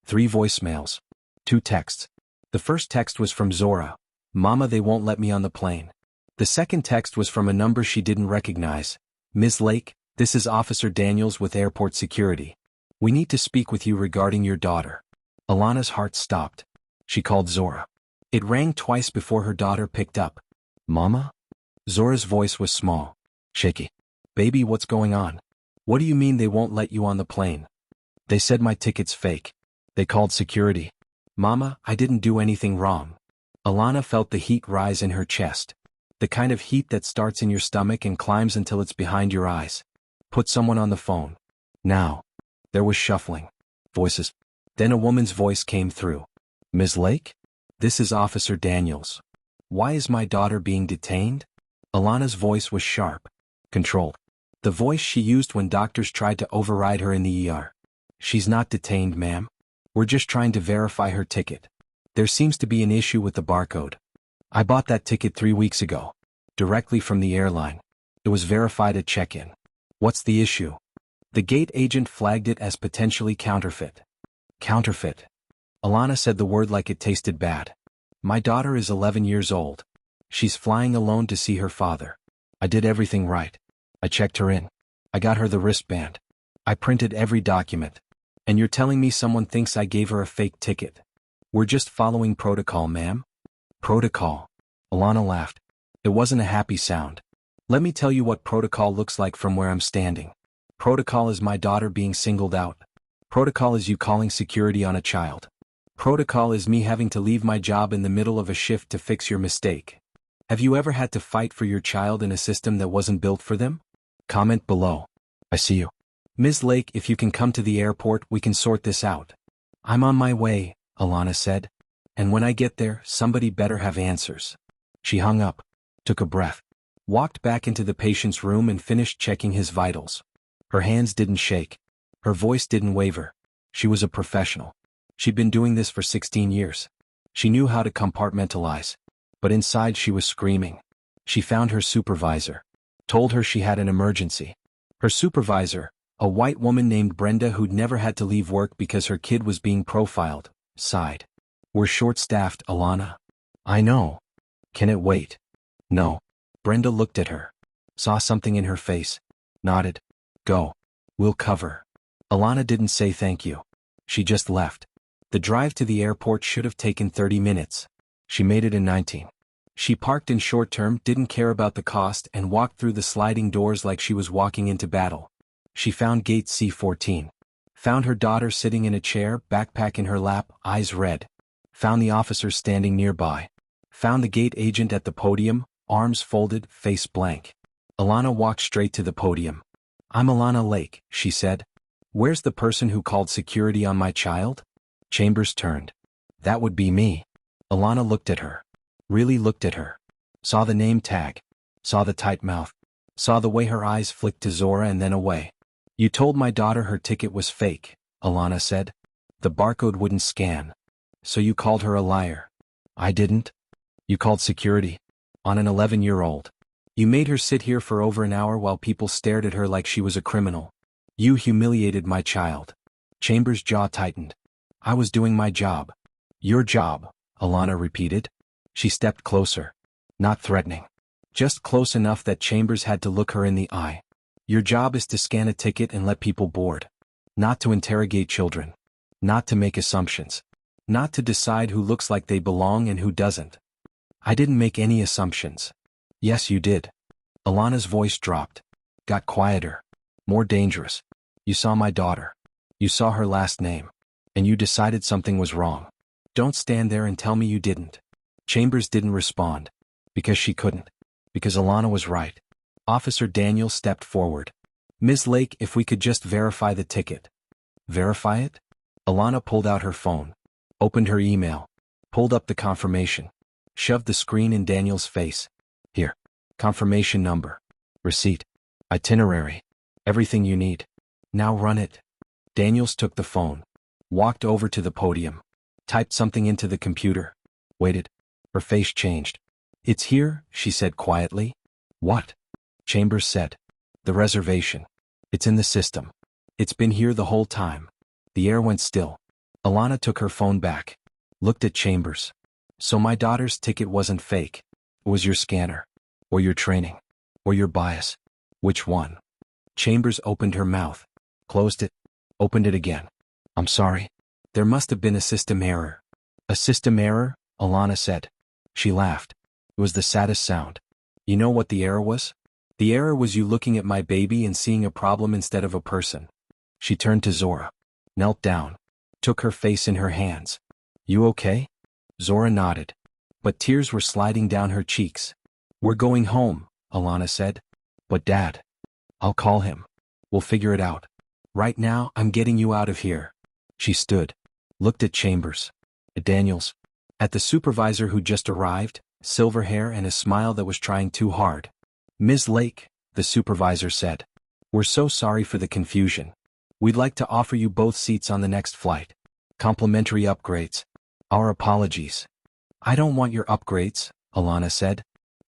3 voicemails. 2 texts. The first text was from Zora. Mama, they won't let me on the plane. The second text was from a number she didn't recognize. Ms. Lake, this is Officer Daniels with airport security. We need to speak with you regarding your daughter. Alana's heart stopped. She called Zora. It rang twice before her daughter picked up. Mama? Zora's voice was small. Shaky. Baby, what's going on? What do you mean they won't let you on the plane? They said my ticket's fake. They called security. Mama, I didn't do anything wrong. Alana felt the heat rise in her chest. The kind of heat that starts in your stomach and climbs until it's behind your eyes. Put someone on the phone. Now. There was shuffling. Voices. Then a woman's voice came through. Ms. Lake? This is Officer Daniels. Why is my daughter being detained? Alana's voice was sharp. Controlled. The voice she used when doctors tried to override her in the ER. She's not detained, ma'am. We're just trying to verify her ticket. There seems to be an issue with the barcode. I bought that ticket 3 weeks ago. Directly from the airline. It was verified at check-in. What's the issue? The gate agent flagged it as potentially counterfeit. Counterfeit. Alana said the word like it tasted bad. My daughter is 11 years old. She's flying alone to see her father. I did everything right. I checked her in. I got her the wristband. I printed every document. And you're telling me someone thinks I gave her a fake ticket? We're just following protocol, ma'am. Protocol. Alana laughed. It wasn't a happy sound. Let me tell you what protocol looks like from where I'm standing. Protocol is my daughter being singled out. Protocol is you calling security on a child. Protocol is me having to leave my job in the middle of a shift to fix your mistake. Have you ever had to fight for your child in a system that wasn't built for them? Comment below. I see you. Ms. Lake, if you can come to the airport, we can sort this out. I'm on my way, Alana said. And when I get there, somebody better have answers. She hung up, took a breath, walked back into the patient's room and finished checking his vitals. Her hands didn't shake. Her voice didn't waver. She was a professional. She'd been doing this for 16 years. She knew how to compartmentalize. But inside she was screaming. She found her supervisor. Told her she had an emergency. Her supervisor, a white woman named Brenda who'd never had to leave work because her kid was being profiled, sighed. We're short-staffed, Alana. I know. Can it wait? No. Brenda looked at her. Saw something in her face. Nodded. Go. We'll cover. Alana didn't say thank you. She just left. The drive to the airport should have taken 30 minutes. She made it in 19. She parked in short-term, didn't care about the cost, and walked through the sliding doors like she was walking into battle. She found gate C14. Found her daughter sitting in a chair, backpack in her lap, eyes red. Found the officers standing nearby. Found the gate agent at the podium, arms folded, face blank. Alana walked straight to the podium. I'm Alana Lake, she said. Where's the person who called security on my child? Chambers turned. That would be me. Alana looked at her. Really looked at her. Saw the name tag. Saw the tight mouth. Saw the way her eyes flicked to Zora and then away. You told my daughter her ticket was fake, Alana said. The barcode wouldn't scan. So you called her a liar. I didn't. You called security. On an 11-year-old. You made her sit here for over an hour while people stared at her like she was a criminal. You humiliated my child. Chambers' jaw tightened. I was doing my job. Your job, Alana repeated. She stepped closer. Not threatening. Just close enough that Chambers had to look her in the eye. Your job is to scan a ticket and let people board. Not to interrogate children. Not to make assumptions. Not to decide who looks like they belong and who doesn't. I didn't make any assumptions. Yes, you did. Alana's voice dropped. Got quieter. More dangerous. You saw my daughter. You saw her last name. And you decided something was wrong. Don't stand there and tell me you didn't. Chambers didn't respond. Because she couldn't. Because Alana was right. Officer Daniel stepped forward. Ms. Lake, if we could just verify the ticket. Verify it? Alana pulled out her phone, opened her email, pulled up the confirmation, shoved the screen in Daniel's face. Here. Confirmation number. Receipt. Itinerary. Everything you need. Now run it. Daniels took the phone, walked over to the podium, typed something into the computer, waited. Her face changed. It's here, she said quietly. What? Chambers said. The reservation. It's in the system. It's been here the whole time. The air went still. Alana took her phone back, looked at Chambers. So my daughter's ticket wasn't fake. It was your scanner. Or your training. Or your bias. Which one? Chambers opened her mouth, closed it, opened it again. I'm sorry. There must have been a system error. A system error? Alana said. She laughed. It was the saddest sound. You know what the error was? The error was you looking at my baby and seeing a problem instead of a person. She turned to Zora, knelt down, took her face in her hands. You okay? Zora nodded, but tears were sliding down her cheeks. We're going home, Alana said. But Dad. I'll call him. We'll figure it out. Right now, I'm getting you out of here. She stood, looked at Chambers, at Daniels, at the supervisor who just arrived, silver hair and a smile that was trying too hard. Ms. Lake, the supervisor said. We're so sorry for the confusion. We'd like to offer you both seats on the next flight. Complimentary upgrades. Our apologies. I don't want your upgrades, Alana said.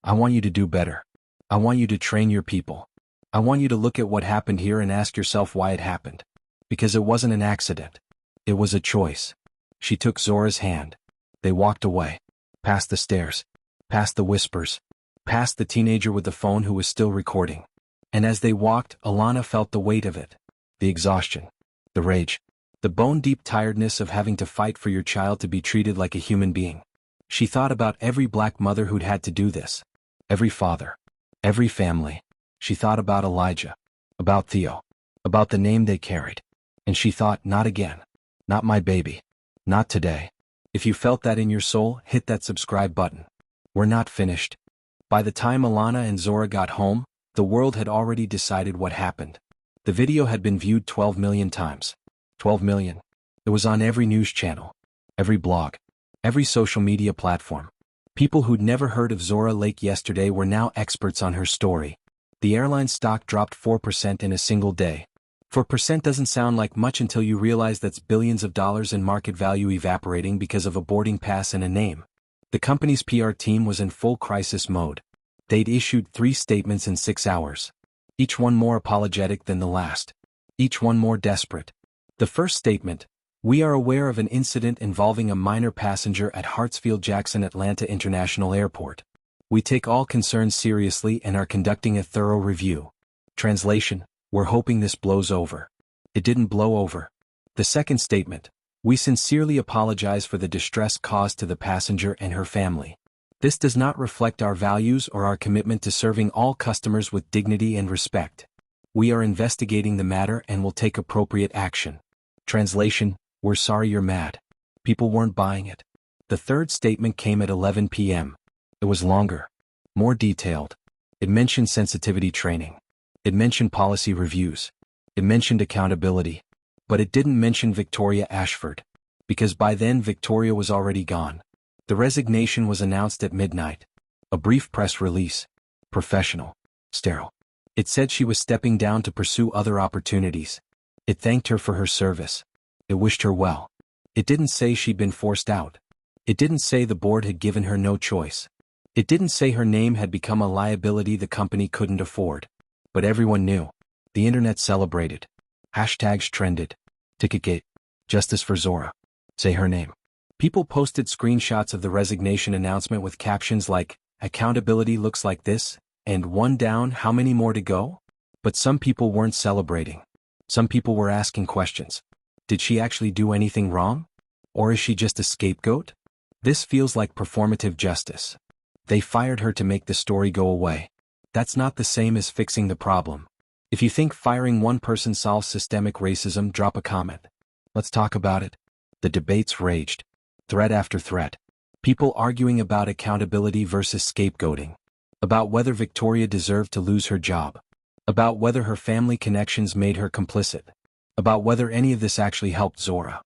I want you to do better. I want you to train your people. I want you to look at what happened here and ask yourself why it happened. Because it wasn't an accident. It was a choice. She took Zora's hand. They walked away. Past the stairs. Past the whispers. Past the teenager with the phone who was still recording. And as they walked, Alana felt the weight of it. The exhaustion. The rage. The bone-deep tiredness of having to fight for your child to be treated like a human being. She thought about every black mother who'd had to do this. Every father. Every family. She thought about Elijah. About Theo. About the name they carried. And she thought, not again. Not my baby. Not today. If you felt that in your soul, hit that subscribe button. We're not finished. By the time Alana and Zora got home, the world had already decided what happened. The video had been viewed 12 million times. 12 million. It was on every news channel. Every blog. Every social media platform. People who'd never heard of Zora Lake yesterday were now experts on her story. The airline stock dropped 4% in a single day. 4% doesn't sound like much until you realize that's billions of dollars in market value evaporating because of a boarding pass and a name. The company's PR team was in full crisis mode. They'd issued 3 statements in 6 hours. Each one more apologetic than the last. Each one more desperate. The first statement: we are aware of an incident involving a minor passenger at Hartsfield-Jackson Atlanta International Airport. We take all concerns seriously and are conducting a thorough review. Translation: we're hoping this blows over. It didn't blow over. The second statement: we sincerely apologize for the distress caused to the passenger and her family. This does not reflect our values or our commitment to serving all customers with dignity and respect. We are investigating the matter and will take appropriate action. Translation: we're sorry you're mad. People weren't buying it. The third statement came at 11 p.m. It was longer. More detailed. It mentioned sensitivity training. It mentioned policy reviews. It mentioned accountability. But it didn't mention Victoria Ashford. Because by then Victoria was already gone. The resignation was announced at midnight. A brief press release. Professional. Sterile. It said she was stepping down to pursue other opportunities. It thanked her for her service. It wished her well. It didn't say she'd been forced out. It didn't say the board had given her no choice. It didn't say her name had become a liability the company couldn't afford. But everyone knew. The internet celebrated. Hashtags trended. Ticketgate. Justice for Zora. Say her name. People posted screenshots of the resignation announcement with captions like, accountability looks like this, and one down, how many more to go? But some people weren't celebrating. Some people were asking questions. Did she actually do anything wrong? Or is she just a scapegoat? This feels like performative justice. They fired her to make the story go away. That's not the same as fixing the problem. If you think firing one person solves systemic racism, drop a comment. Let's talk about it. The debates raged. Thread after thread. People arguing about accountability versus scapegoating. About whether Victoria deserved to lose her job. About whether her family connections made her complicit. About whether any of this actually helped Zora.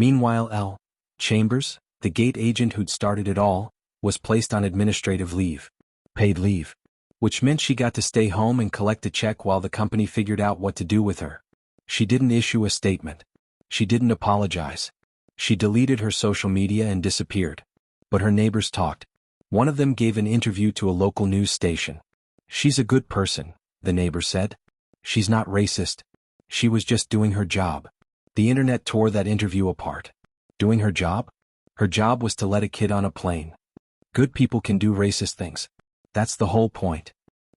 Meanwhile, Chambers, the gate agent who'd started it all, was placed on administrative leave. Paid leave. Which meant she got to stay home and collect a check while the company figured out what to do with her. She didn't issue a statement. She didn't apologize. She deleted her social media and disappeared. But her neighbors talked. One of them gave an interview to a local news station. "She's a good person," the neighbor said. "She's not racist. She was just doing her job." The internet tore that interview apart. Doing her job? Her job was to let a kid on a plane. Good people can do racist things. That's the whole point.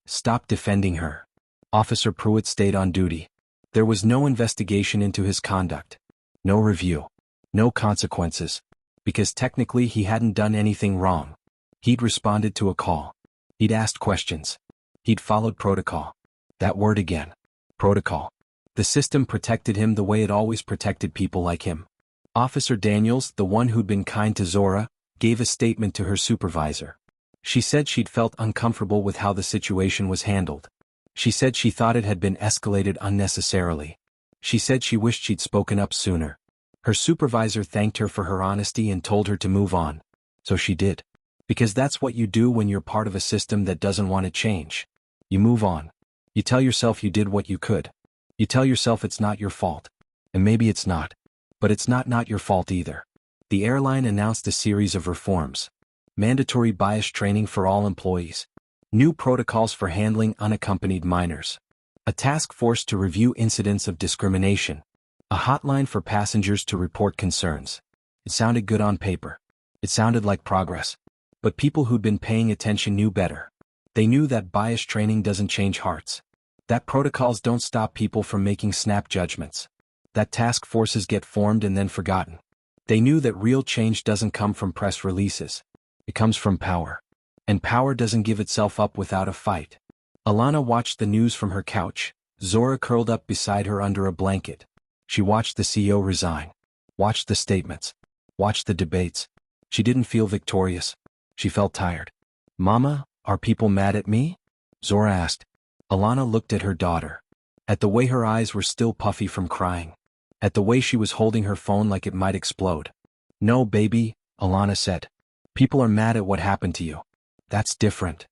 Stop defending her. Officer Pruitt stayed on duty. There was no investigation into his conduct. No review. No consequences. Because technically he hadn't done anything wrong. He'd responded to a call. He'd asked questions. He'd followed protocol. That word again. Protocol. The system protected him the way it always protected people like him. Officer Daniels, the one who'd been kind to Zora, gave a statement to her supervisor. She said she'd felt uncomfortable with how the situation was handled. She said she thought it had been escalated unnecessarily. She said she wished she'd spoken up sooner. Her supervisor thanked her for her honesty and told her to move on. So she did. Because that's what you do when you're part of a system that doesn't want to change. You move on. You tell yourself you did what you could. You tell yourself it's not your fault. And maybe it's not. But it's not your fault either. The airline announced a series of reforms. Mandatory bias training for all employees. New protocols for handling unaccompanied minors. A task force to review incidents of discrimination. A hotline for passengers to report concerns. It sounded good on paper. It sounded like progress. But people who'd been paying attention knew better. They knew that bias training doesn't change hearts. That protocols don't stop people from making snap judgments. That task forces get formed and then forgotten. They knew that real change doesn't come from press releases. It comes from power. And power doesn't give itself up without a fight. Alana watched the news from her couch, Zora curled up beside her under a blanket. She watched the CEO resign. Watched the statements. Watched the debates. She didn't feel victorious. She felt tired. "Mama, are people mad at me?" Zora asked. Alana looked at her daughter. At the way her eyes were still puffy from crying. At the way she was holding her phone like it might explode. "No, baby," Alana said. "People are mad at what happened to you. That's different.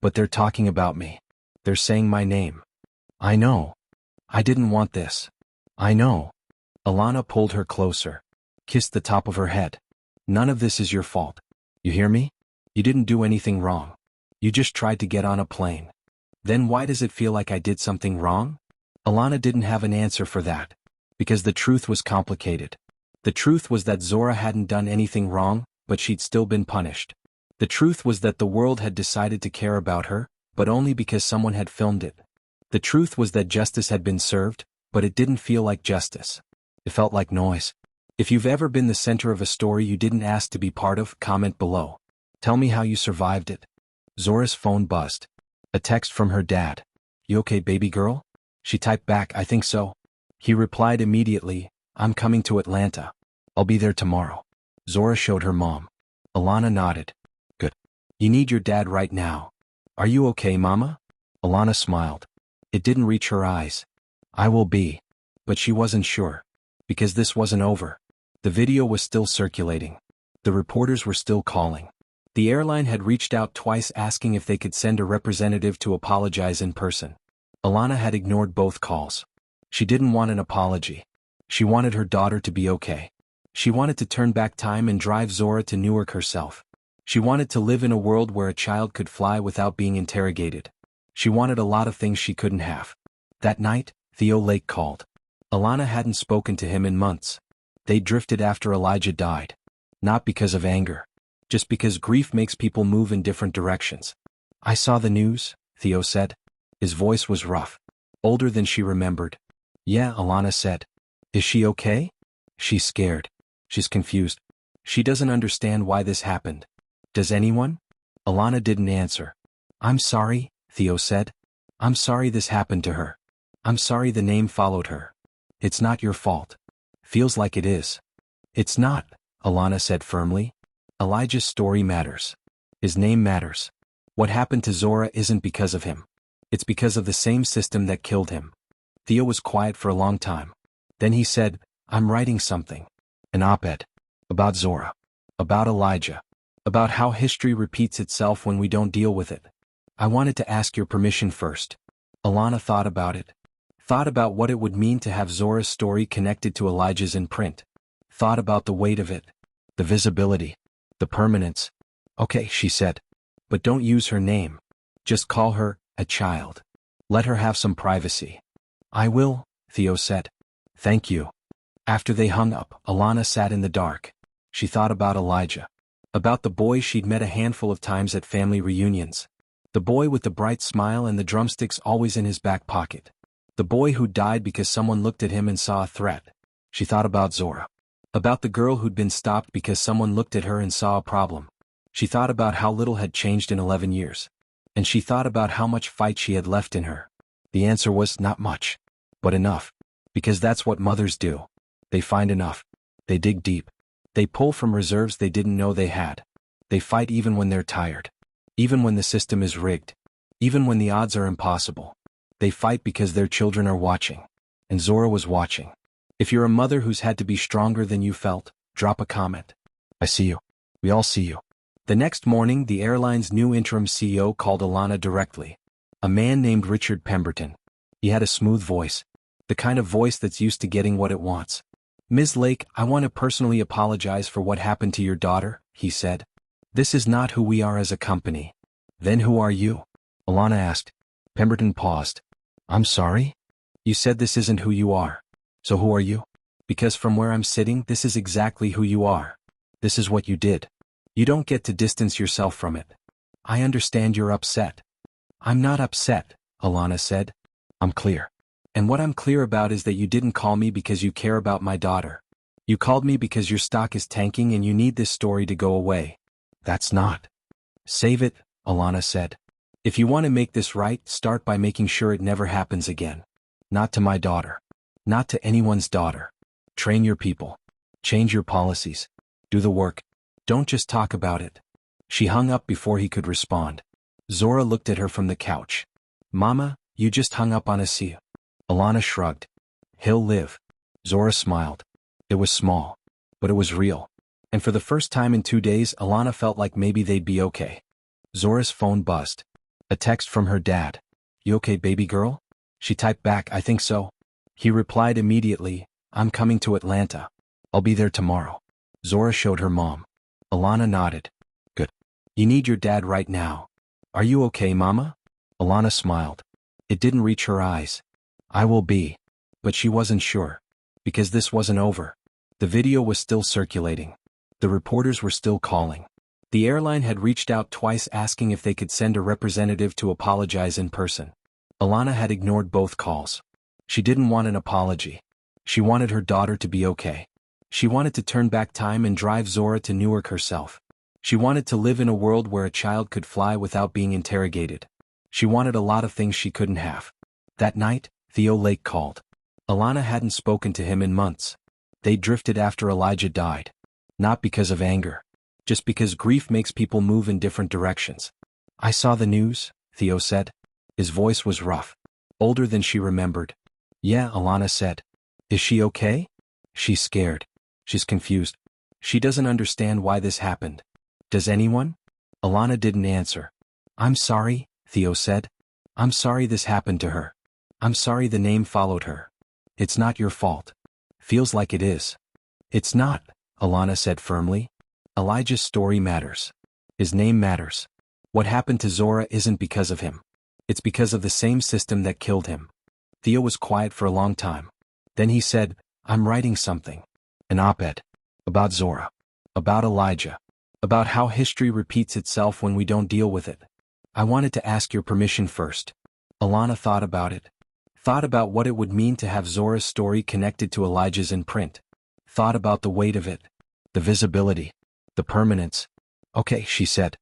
But they're talking about me. They're saying my name. I know. I didn't want this. I know." Alana pulled her closer. Kissed the top of her head. "None of this is your fault. You hear me? You didn't do anything wrong. You just tried to get on a plane. Then why does it feel like I did something wrong?" Alana didn't have an answer for that. Because the truth was complicated. The truth was that Zora hadn't done anything wrong, but she'd still been punished. The truth was that the world had decided to care about her, but only because someone had filmed it. The truth was that justice had been served, but it didn't feel like justice. It felt like noise. If you've ever been the center of a story you didn't ask to be part of, comment below. Tell me how you survived it. Zora's phone buzzed. A text from her dad. "You okay, baby girl?" She typed back, "I think so." He replied immediately, "I'm coming to Atlanta. I'll be there tomorrow." Zora showed her mom. Alana nodded. "Good. You need your dad right now. Are you okay, Mama?" Alana smiled. It didn't reach her eyes. "I will be." But she wasn't sure. Because this wasn't over. The video was still circulating. The reporters were still calling. The airline had reached out twice asking if they could send a representative to apologize in person. Alana had ignored both calls. She didn't want an apology. She wanted her daughter to be okay. She wanted to turn back time and drive Zora to Newark herself. She wanted to live in a world where a child could fly without being interrogated. She wanted a lot of things she couldn't have. That night, Theo Lake called. Alana hadn't spoken to him in months. They drifted after Elijah died. Not because of anger. Just because grief makes people move in different directions. "I saw the news," Theo said. His voice was rough. Older than she remembered. "Yeah," Alana said. "Is she okay?" "She's scared. She's confused. She doesn't understand why this happened." "Does anyone?" Alana didn't answer. "I'm sorry," Theo said. "I'm sorry this happened to her. I'm sorry the name followed her. It's not your fault." "Feels like it is." "It's not," Alana said firmly. "Elijah's story matters. His name matters. What happened to Zora isn't because of him. It's because of the same system that killed him." Theo was quiet for a long time. Then he said, "I'm writing something. An op-ed. About Zora. About Elijah. About how history repeats itself when we don't deal with it. I wanted to ask your permission first. Alana thought about it. Thought about what it would mean to have Zora's story connected to Elijah's in print. Thought about the weight of it. The visibility. The permanence. Okay, she said. But don't use her name. Just call her a child. Let her have some privacy. I will, Theo said. Thank you. After they hung up, Alana sat in the dark. She thought about Elijah. About the boy she'd met a handful of times at family reunions. The boy with the bright smile and the drumsticks always in his back pocket. The boy who died because someone looked at him and saw a threat. She thought about Zora. About the girl who'd been stopped because someone looked at her and saw a problem. She thought about how little had changed in 11 years. And she thought about how much fight she had left in her. The answer was not much. But enough. Because that's what mothers do. They find enough. They dig deep. They pull from reserves they didn't know they had. They fight even when they're tired. Even when the system is rigged. Even when the odds are impossible. They fight because their children are watching. And Zora was watching. If you're a mother who's had to be stronger than you felt, drop a comment. I see you. We all see you. The next morning, the airline's new interim CEO called Alana directly. A man named Richard Pemberton. He had a smooth voice. The kind of voice that's used to getting what it wants. Ms. Lake, I want to personally apologize for what happened to your daughter, he said. This is not who we are as a company. Then who are you? Alana asked. Pemberton paused. I'm sorry? You said this isn't who you are. So who are you? Because from where I'm sitting, this is exactly who you are. This is what you did. You don't get to distance yourself from it. I understand you're upset. I'm not upset, Alana said. I'm clear. And what I'm clear about is that you didn't call me because you care about my daughter. You called me because your stock is tanking and you need this story to go away. That's not. Save it, Alana said. If you want to make this right, start by making sure it never happens again. Not to my daughter. Not to anyone's daughter. Train your people. Change your policies. Do the work. Don't just talk about it. She hung up before he could respond. Zora looked at her from the couch. Mama, you just hung up on us. Alana shrugged. He'll live. Zora smiled. It was small. But it was real. And for the first time in 2 days, Alana felt like maybe they'd be okay. Zora's phone buzzed. A text from her dad. You okay, baby girl? She typed back, I think so. He replied immediately, I'm coming to Atlanta. I'll be there tomorrow. Zora showed her mom. Alana nodded. Good. You need your dad right now. Are you okay, Mama? Alana smiled. It didn't reach her eyes. I will be. But she wasn't sure. Because this wasn't over. The video was still circulating. The reporters were still calling. The airline had reached out twice asking if they could send a representative to apologize in person. Alana had ignored both calls. She didn't want an apology. She wanted her daughter to be okay. She wanted to turn back time and drive Zora to Newark herself. She wanted to live in a world where a child could fly without being interrogated. She wanted a lot of things she couldn't have. That night, Theo Lake called. Alana hadn't spoken to him in months. They drifted after Elijah died. Not because of anger. Just because grief makes people move in different directions. I saw the news, Theo said. His voice was rough. Older than she remembered. Yeah, Alana said. Is she okay? She's scared. She's confused. She doesn't understand why this happened. Does anyone? Alana didn't answer. I'm sorry, Theo said. I'm sorry this happened to her. I'm sorry the name followed her. It's not your fault. Feels like it is. It's not, Alana said firmly. Elijah's story matters. His name matters. What happened to Zora isn't because of him. It's because of the same system that killed him. Theo was quiet for a long time. Then he said, I'm writing something. An op-ed. About Zora. About Elijah. About how history repeats itself when we don't deal with it. I wanted to ask your permission first. Alana thought about it. Thought about what it would mean to have Zora's story connected to Elijah's in print. Thought about the weight of it. The visibility. The permanence. Okay, she said.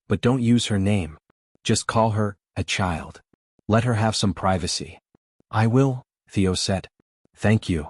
But don't use her name. Just call her a child. Let her have some privacy. I will, Theo said. Thank you.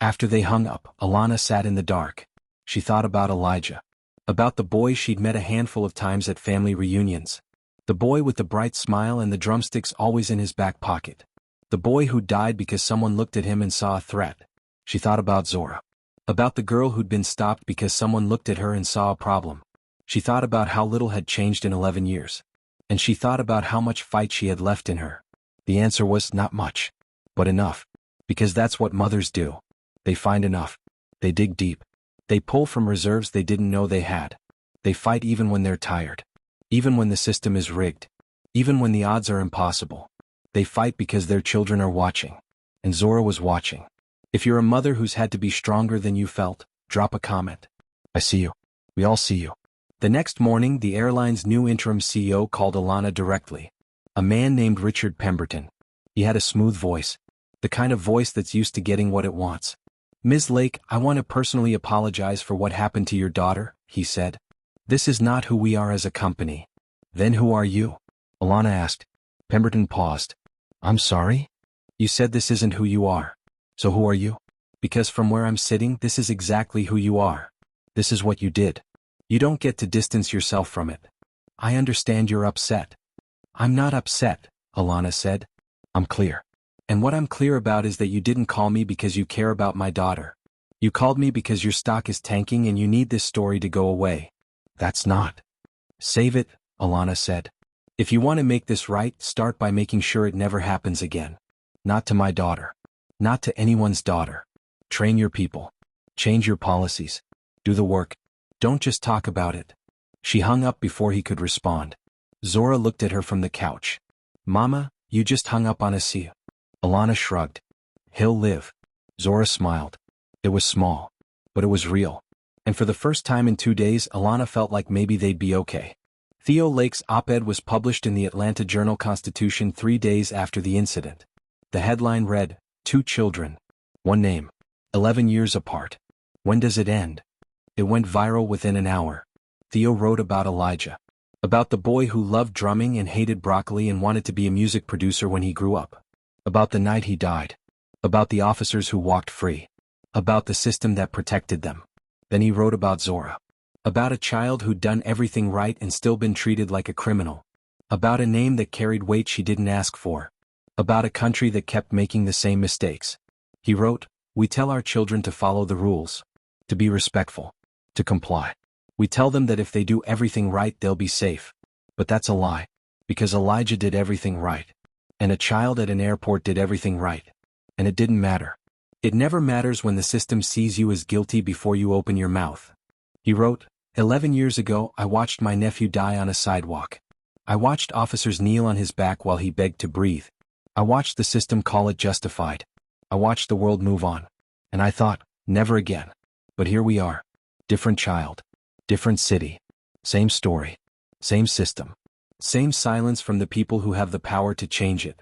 After they hung up, Alana sat in the dark. She thought about Elijah. About the boy she'd met a handful of times at family reunions. The boy with the bright smile and the drumsticks always in his back pocket. The boy who died because someone looked at him and saw a threat. She thought about Zora. About the girl who'd been stopped because someone looked at her and saw a problem. She thought about how little had changed in 11 years. And she thought about how much fight she had left in her. The answer was not much. But enough. Because that's what mothers do. They find enough. They dig deep. They pull from reserves they didn't know they had. They fight even when they're tired. Even when the system is rigged. Even when the odds are impossible. They fight because their children are watching. And Zora was watching. If you're a mother who's had to be stronger than you felt, drop a comment. I see you. We all see you. The next morning, the airline's new interim CEO called Alana directly. A man named Richard Pemberton. He had a smooth voice. The kind of voice that's used to getting what it wants. Ms. Lake, I want to personally apologize for what happened to your daughter, he said. This is not who we are as a company. Then who are you? Alana asked. Pemberton paused. I'm sorry? You said this isn't who you are. So who are you? Because from where I'm sitting, this is exactly who you are. This is what you did. You don't get to distance yourself from it. I understand you're upset. I'm not upset, Alana said. I'm clear. And what I'm clear about is that you didn't call me because you care about my daughter. You called me because your stock is tanking and you need this story to go away. That's not. Save it, Alana said. If you want to make this right, start by making sure it never happens again. Not to my daughter. Not to anyone's daughter. Train your people. Change your policies. Do the work. Don't just talk about it. She hung up before he could respond. Zora looked at her from the couch. Mama, you just hung up on a C. Alana shrugged. He'll live. Zora smiled. It was small. But it was real. And for the first time in 2 days, Alana felt like maybe they'd be okay. Theo Lake's op-ed was published in the Atlanta Journal-Constitution 3 days after the incident. The headline read, 2 children. 1 name. 11 years apart. When does it end? It went viral within an hour. Theo wrote about Elijah. About the boy who loved drumming and hated broccoli and wanted to be a music producer when he grew up. About the night he died. About the officers who walked free. About the system that protected them. Then he wrote about Zora. About a child who'd done everything right and still been treated like a criminal. About a name that carried weight she didn't ask for. About a country that kept making the same mistakes. He wrote, we tell our children to follow the rules. To be respectful. To comply. We tell them that if they do everything right they'll be safe. But that's a lie. Because Elijah did everything right. And a child at an airport did everything right. And it didn't matter. It never matters when the system sees you as guilty before you open your mouth. He wrote, 11 years ago I watched my nephew die on a sidewalk. I watched officers kneel on his back while he begged to breathe. I watched the system call it justified. I watched the world move on. And I thought, never again. But here we are. Different child. Different city. Same story. Same system. Same silence from the people who have the power to change it.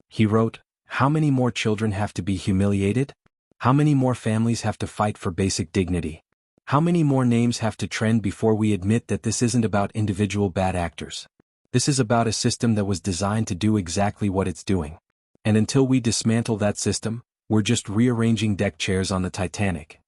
He wrote, how many more children have to be humiliated? How many more families have to fight for basic dignity? How many more names have to trend before we admit that this isn't about individual bad actors? This is about a system that was designed to do exactly what it's doing. And until we dismantle that system, we're just rearranging deck chairs on the Titanic.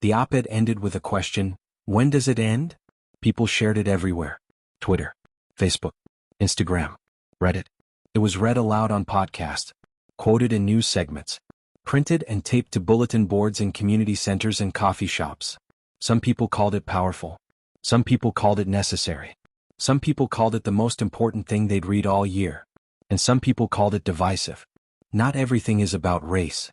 The op-ed ended with a question, when does it end? People shared it everywhere. Twitter, Facebook, Instagram, Reddit. It was read aloud on podcasts, quoted in news segments, printed and taped to bulletin boards in community centers and coffee shops. Some people called it powerful. Some people called it necessary. Some people called it the most important thing they'd read all year. And some people called it divisive. Not everything is about race.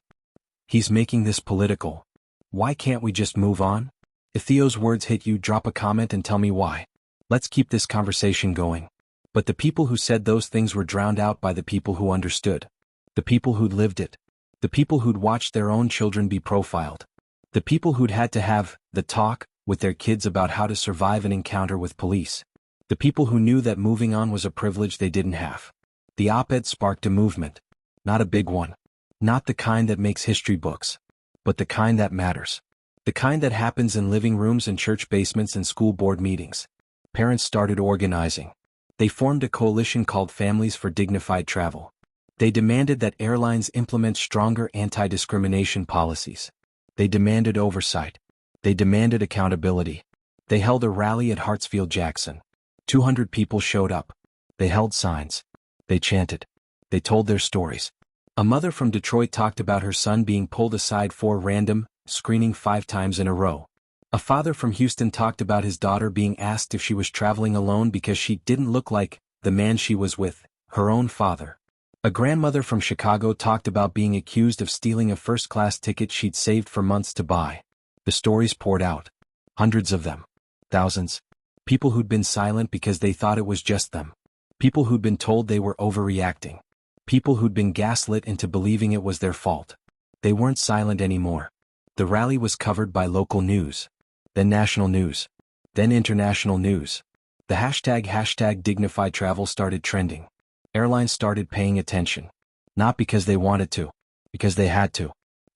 He's making this political. Why can't we just move on? If Theo's words hit you, drop a comment and tell me why. Let's keep this conversation going. But the people who said those things were drowned out by the people who understood. The people who'd lived it. The people who'd watched their own children be profiled. The people who'd had to have the talk with their kids about how to survive an encounter with police. The people who knew that moving on was a privilege they didn't have. The op-ed sparked a movement. Not a big one. Not the kind that makes history books. But the kind that matters. The kind that happens in living rooms and church basements and school board meetings. Parents started organizing. They formed a coalition called Families for Dignified Travel. They demanded that airlines implement stronger anti-discrimination policies. They demanded oversight. They demanded accountability. They held a rally at Hartsfield-Jackson. 200 people showed up. They held signs. They chanted. They told their stories. A mother from Detroit talked about her son being pulled aside for random, screening 5 times in a row. A father from Houston talked about his daughter being asked if she was traveling alone because she didn't look like the man she was with, her own father. A grandmother from Chicago talked about being accused of stealing a first-class ticket she'd saved for months to buy. The stories poured out. Hundreds of them. Thousands. People who'd been silent because they thought it was just them. People who'd been told they were overreacting. People who'd been gaslit into believing it was their fault. They weren't silent anymore. The rally was covered by local news. Then national news. Then international news. The hashtag dignified travel started trending. Airlines started paying attention. Not because they wanted to. Because they had to.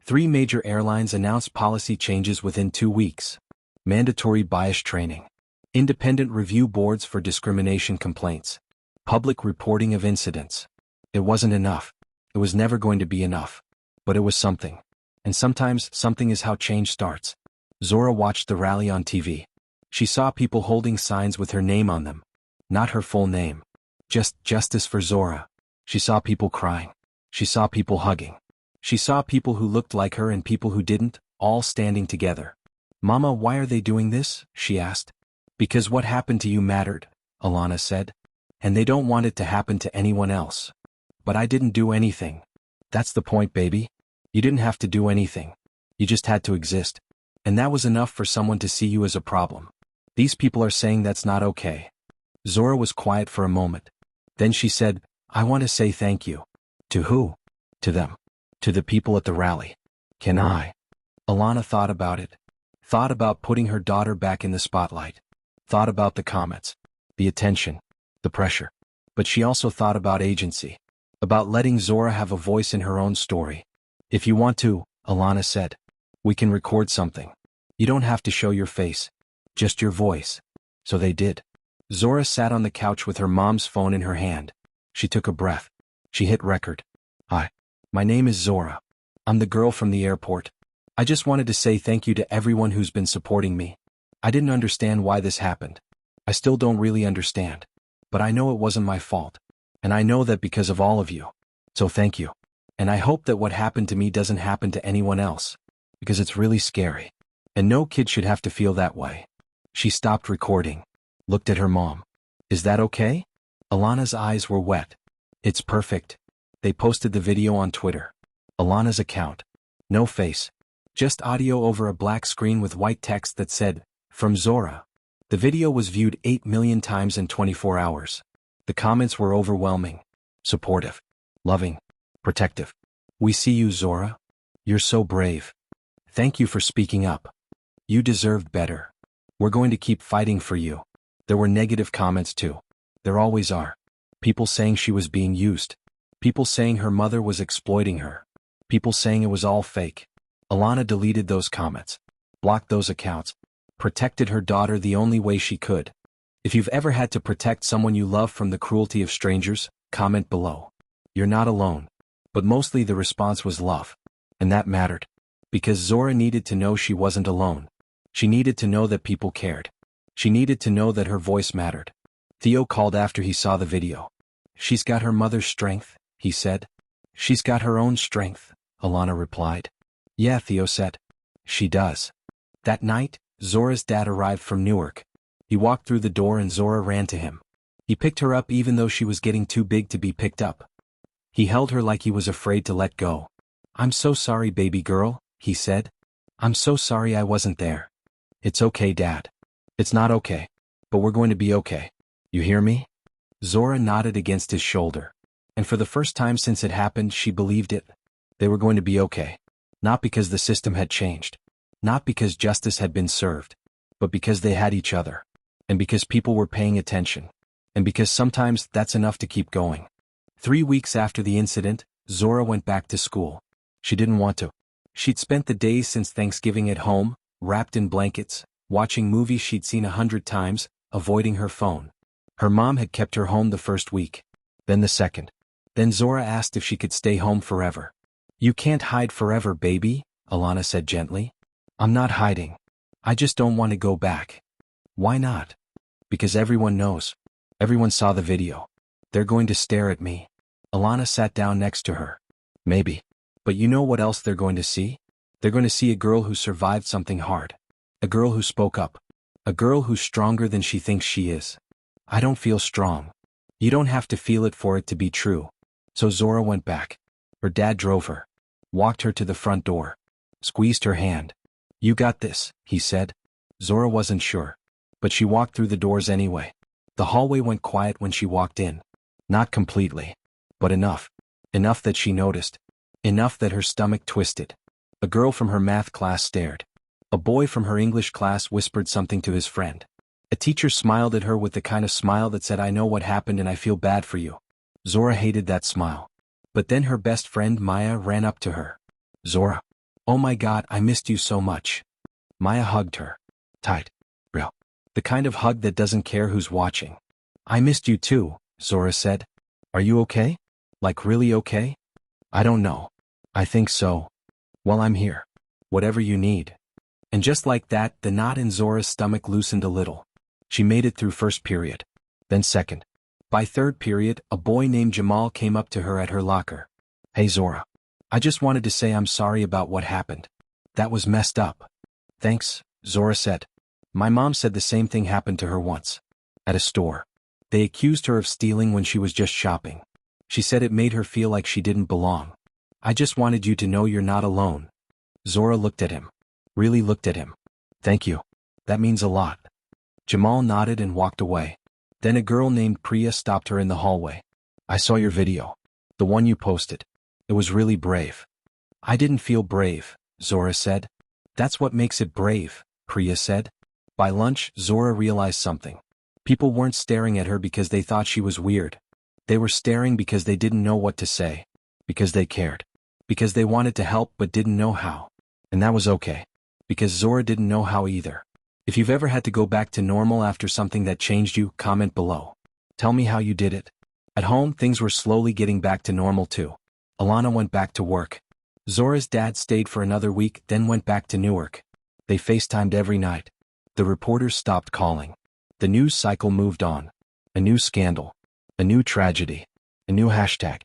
3 major airlines announced policy changes within 2 weeks. Mandatory bias training. Independent review boards for discrimination complaints. Public reporting of incidents. It wasn't enough. It was never going to be enough. But it was something. And sometimes something is how change starts. Zora watched the rally on TV. She saw people holding signs with her name on them. Not her full name. Just justice for Zora. She saw people crying. She saw people hugging. She saw people who looked like her and people who didn't, all standing together. "Mama, why are they doing this?" she asked. "Because what happened to you mattered," Alana said. "And they don't want it to happen to anyone else." "But I didn't do anything." "That's the point, baby. You didn't have to do anything. You just had to exist. And that was enough for someone to see you as a problem. These people are saying that's not okay." Zora was quiet for a moment. Then she said, "I want to say thank you." "To who?" "To them. To the people at the rally." "Can I?" Alana thought about it. Thought about putting her daughter back in the spotlight. Thought about the comments. The attention. The pressure. But she also thought about agency. About letting Zora have a voice in her own story. "If you want to," Alana said, "we can record something. You don't have to show your face. Just your voice." So they did. Zora sat on the couch with her mom's phone in her hand. She took a breath. She hit record. "Hi. My name is Zora. I'm the girl from the airport. I just wanted to say thank you to everyone who's been supporting me. I didn't understand why this happened. I still don't really understand. But I know it wasn't my fault. And I know that because of all of you. So thank you. And I hope that what happened to me doesn't happen to anyone else. Because it's really scary. And no kid should have to feel that way." She stopped recording. Looked at her mom. "Is that okay?" Alana's eyes were wet. "It's perfect." They posted the video on Twitter. Alana's account. No face. Just audio over a black screen with white text that said, "From Zora." The video was viewed 8 million times in 24 hours. The comments were overwhelming. Supportive. Loving. Protective. "We see you, Zora. You're so brave. Thank you for speaking up. You deserved better. We're going to keep fighting for you." There were negative comments too. There always are. People saying she was being used. People saying her mother was exploiting her. People saying it was all fake. Alana deleted those comments. Blocked those accounts. Protected her daughter the only way she could. If you've ever had to protect someone you love from the cruelty of strangers, comment below. You're not alone. But mostly the response was love. And that mattered. Because Zora needed to know she wasn't alone. She needed to know that people cared. She needed to know that her voice mattered. Theo called after he saw the video. "She's got her mother's strength," he said. "She's got her own strength," Alana replied. "Yeah," Theo said. "She does." That night, Zora's dad arrived from Newark. He walked through the door and Zora ran to him. He picked her up even though she was getting too big to be picked up. He held her like he was afraid to let go. "I'm so sorry, baby girl," he said. "I'm so sorry I wasn't there." "It's okay, Dad." "It's not okay. But we're going to be okay. You hear me?" Zora nodded against his shoulder. And for the first time since it happened, she believed it. They were going to be okay. Not because the system had changed. Not because justice had been served. But because they had each other. And because people were paying attention. And because sometimes that's enough to keep going. 3 weeks after the incident, Zora went back to school. She didn't want to. She'd spent the days since Thanksgiving at home, wrapped in blankets, watching movies she'd seen 100 times, avoiding her phone. Her mom had kept her home the first week. Then the second. Then Zora asked if she could stay home forever. "You can't hide forever, baby," Alana said gently. "I'm not hiding. I just don't want to go back." "Why not?" "Because everyone knows. Everyone saw the video. They're going to stare at me." Alana sat down next to her. "Maybe. But you know what else they're going to see? They're going to see a girl who survived something hard. A girl who spoke up. A girl who's stronger than she thinks she is. I don't feel strong. You don't have to feel it for it to be true. So Zora went back. Her dad drove her. Walked her to the front door. Squeezed her hand. You got this, he said. Zora wasn't sure. But she walked through the doors anyway. The hallway went quiet when she walked in. Not completely. But enough. Enough that she noticed. Enough that her stomach twisted. A girl from her math class stared. A boy from her English class whispered something to his friend. A teacher smiled at her with the kind of smile that said, I know what happened and I feel bad for you. Zora hated that smile. But then her best friend Maya ran up to her. Zora. Oh my God, I missed you so much. Maya hugged her. Tight. Real. The kind of hug that doesn't care who's watching. I missed you too, Zora said. Are you okay? Like really okay? I don't know. I think so. Well, I'm here. Whatever you need. And just like that, the knot in Zora's stomach loosened a little. She made it through first period. Then second. By third period, a boy named Jamal came up to her at her locker. Hey Zora. I just wanted to say I'm sorry about what happened. That was messed up. Thanks, Zora said. My mom said the same thing happened to her once. At a store. They accused her of stealing when she was just shopping. She said it made her feel like she didn't belong. I just wanted you to know you're not alone. Zora looked at him. Really looked at him. Thank you. That means a lot. Jamal nodded and walked away. Then a girl named Priya stopped her in the hallway. I saw your video. The one you posted. It was really brave. I didn't feel brave, Zora said. That's what makes it brave, Priya said. By lunch, Zora realized something. People weren't staring at her because they thought she was weird. They were staring because they didn't know what to say. Because they cared. Because they wanted to help but didn't know how. And that was okay. Because Zora didn't know how either. If you've ever had to go back to normal after something that changed you, comment below. Tell me how you did it. At home, things were slowly getting back to normal too. Alana went back to work. Zora's dad stayed for another week, then went back to Newark. They FaceTimed every night. The reporters stopped calling. The news cycle moved on. A new scandal. A new tragedy. A new hashtag.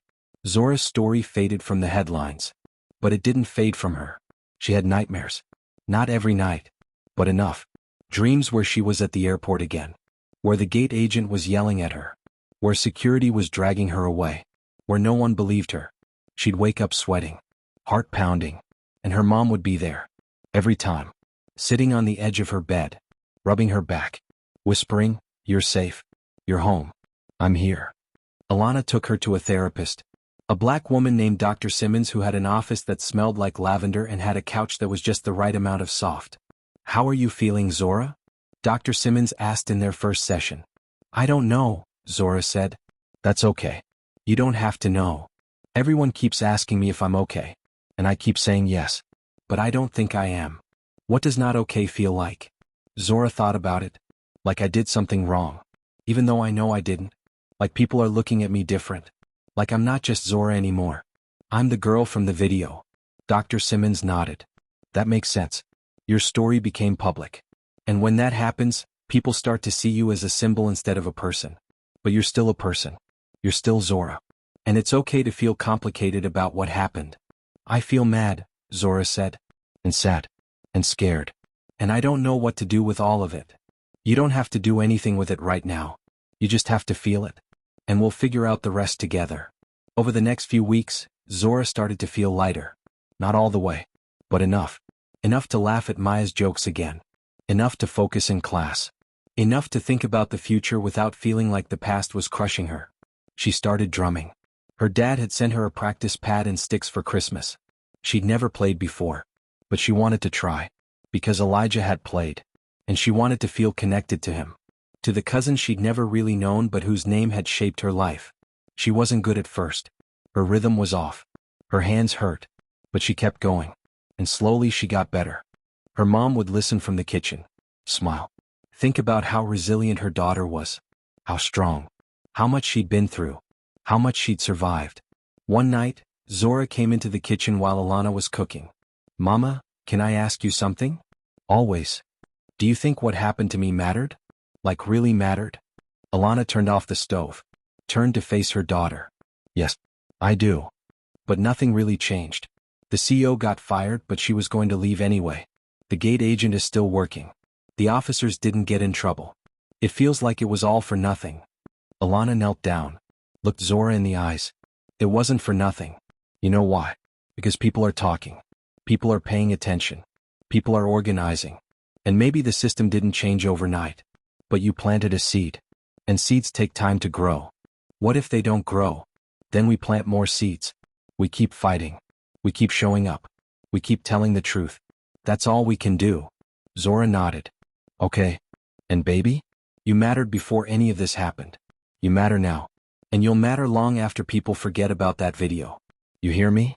Zora's story faded from the headlines. But it didn't fade from her. She had nightmares. Not every night. But enough. Dreams where she was at the airport again. Where the gate agent was yelling at her. Where security was dragging her away. Where no one believed her. She'd wake up sweating. Heart pounding. And her mom would be there. Every time. Sitting on the edge of her bed. Rubbing her back. Whispering, you're safe. You're home. I'm here. Alana took her to a therapist. A black woman named Dr. Simmons who had an office that smelled like lavender and had a couch that was just the right amount of soft. How are you feeling, Zora? Dr. Simmons asked in their first session. I don't know, Zora said. That's okay. You don't have to know. Everyone keeps asking me if I'm okay. And I keep saying yes. But I don't think I am. What does not okay feel like? Zora thought about it. Like I did something wrong. Even though I know I didn't. Like people are looking at me different. Like I'm not just Zora anymore. I'm the girl from the video. Dr. Simmons nodded. That makes sense. Your story became public. And when that happens, people start to see you as a symbol instead of a person. But you're still a person. You're still Zora. And it's okay to feel complicated about what happened. I feel mad, Zora said. And sad. And scared. And I don't know what to do with all of it. You don't have to do anything with it right now. You just have to feel it. And we'll figure out the rest together. Over the next few weeks, Zora started to feel lighter. Not all the way. But enough. Enough to laugh at Maya's jokes again. Enough to focus in class. Enough to think about the future without feeling like the past was crushing her. She started drumming. Her dad had sent her a practice pad and sticks for Christmas. She'd never played before. But she wanted to try. Because Elijah had played. And she wanted to feel connected to him. To the cousin she'd never really known but whose name had shaped her life. She wasn't good at first. Her rhythm was off. Her hands hurt. But she kept going. And slowly she got better. Her mom would listen from the kitchen. Smile. Think about how resilient her daughter was. How strong. How much she'd been through. How much she'd survived. One night, Zora came into the kitchen while Alana was cooking. Mama, can I ask you something? Always. Do you think what happened to me mattered? Like really mattered? Alana turned off the stove. Turned to face her daughter. Yes, I do. But nothing really changed. The CEO got fired, but she was going to leave anyway. The gate agent is still working. The officers didn't get in trouble. It feels like it was all for nothing. Alana knelt down, looked Zora in the eyes. It wasn't for nothing. You know why? Because people are talking. People are paying attention. People are organizing. And maybe the system didn't change overnight. But you planted a seed. And seeds take time to grow. What if they don't grow? Then we plant more seeds. We keep fighting. We keep showing up. We keep telling the truth. That's all we can do. Zora nodded. Okay. And baby? You mattered before any of this happened. You matter now. And you'll matter long after people forget about that video. You hear me?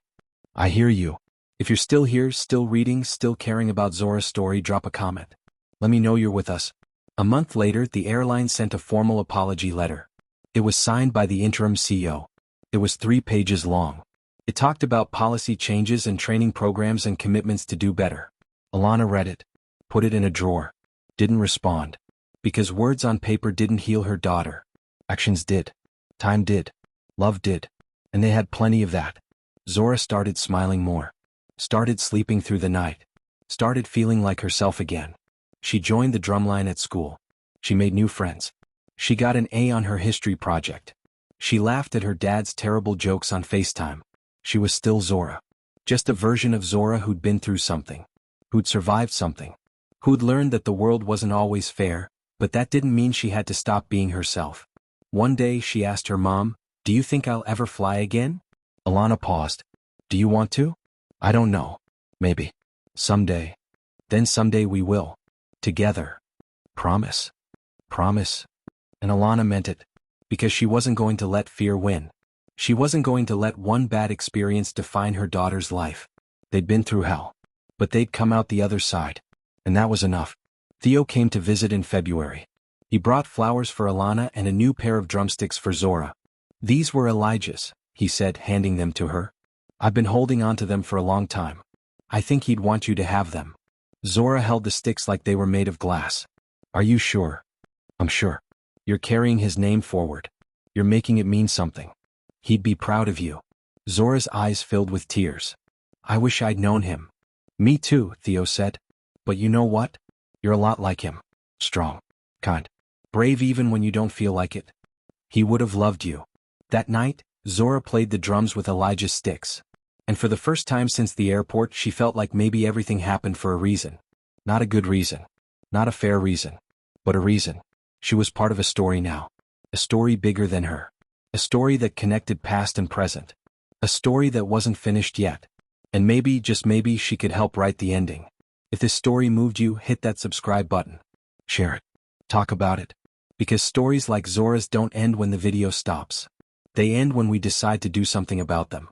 I hear you. If you're still here, still reading, still caring about Zora's story, drop a comment. Let me know you're with us. A month later, the airline sent a formal apology letter. It was signed by the interim CEO. It was 3 pages long. It talked about policy changes and training programs and commitments to do better. Alana read it, put it in a drawer, didn't respond. Because words on paper didn't heal her daughter. Actions did. Time did. Love did. And they had plenty of that. Zora started smiling more. Started sleeping through the night. Started feeling like herself again. She joined the drumline at school. She made new friends. She got an A on her history project. She laughed at her dad's terrible jokes on FaceTime. She was still Zora. Just a version of Zora who'd been through something. Who'd survived something. Who'd learned that the world wasn't always fair, but that didn't mean she had to stop being herself. One day she asked her mom, "Do you think I'll ever fly again?" Alana paused. "Do you want to?" "I don't know. Maybe. Someday. Then someday we will. Together. Promise." Promise. And Alana meant it. Because she wasn't going to let fear win. She wasn't going to let one bad experience define her daughter's life. They'd been through hell. But they'd come out the other side. And that was enough. Theo came to visit in February. He brought flowers for Alana and a new pair of drumsticks for Zora. "These were Elijah's," he said, handing them to her. "I've been holding on to them for a long time. I think he'd want you to have them." Zora held the sticks like they were made of glass. "Are you sure?" "I'm sure. You're carrying his name forward. You're making it mean something. He'd be proud of you." Zora's eyes filled with tears. "I wish I'd known him." "Me too," Theo said. "But you know what? You're a lot like him. Strong. Kind. Brave even when you don't feel like it. He would have loved you." That night, Zora played the drums with Elijah's sticks. And for the first time since the airport, she felt like maybe everything happened for a reason. Not a good reason. Not a fair reason. But a reason. She was part of a story now. A story bigger than her. A story that connected past and present. A story that wasn't finished yet. And maybe, just maybe, she could help write the ending. If this story moved you, hit that subscribe button. Share it. Talk about it. Because stories like Zora's don't end when the video stops. They end when we decide to do something about them.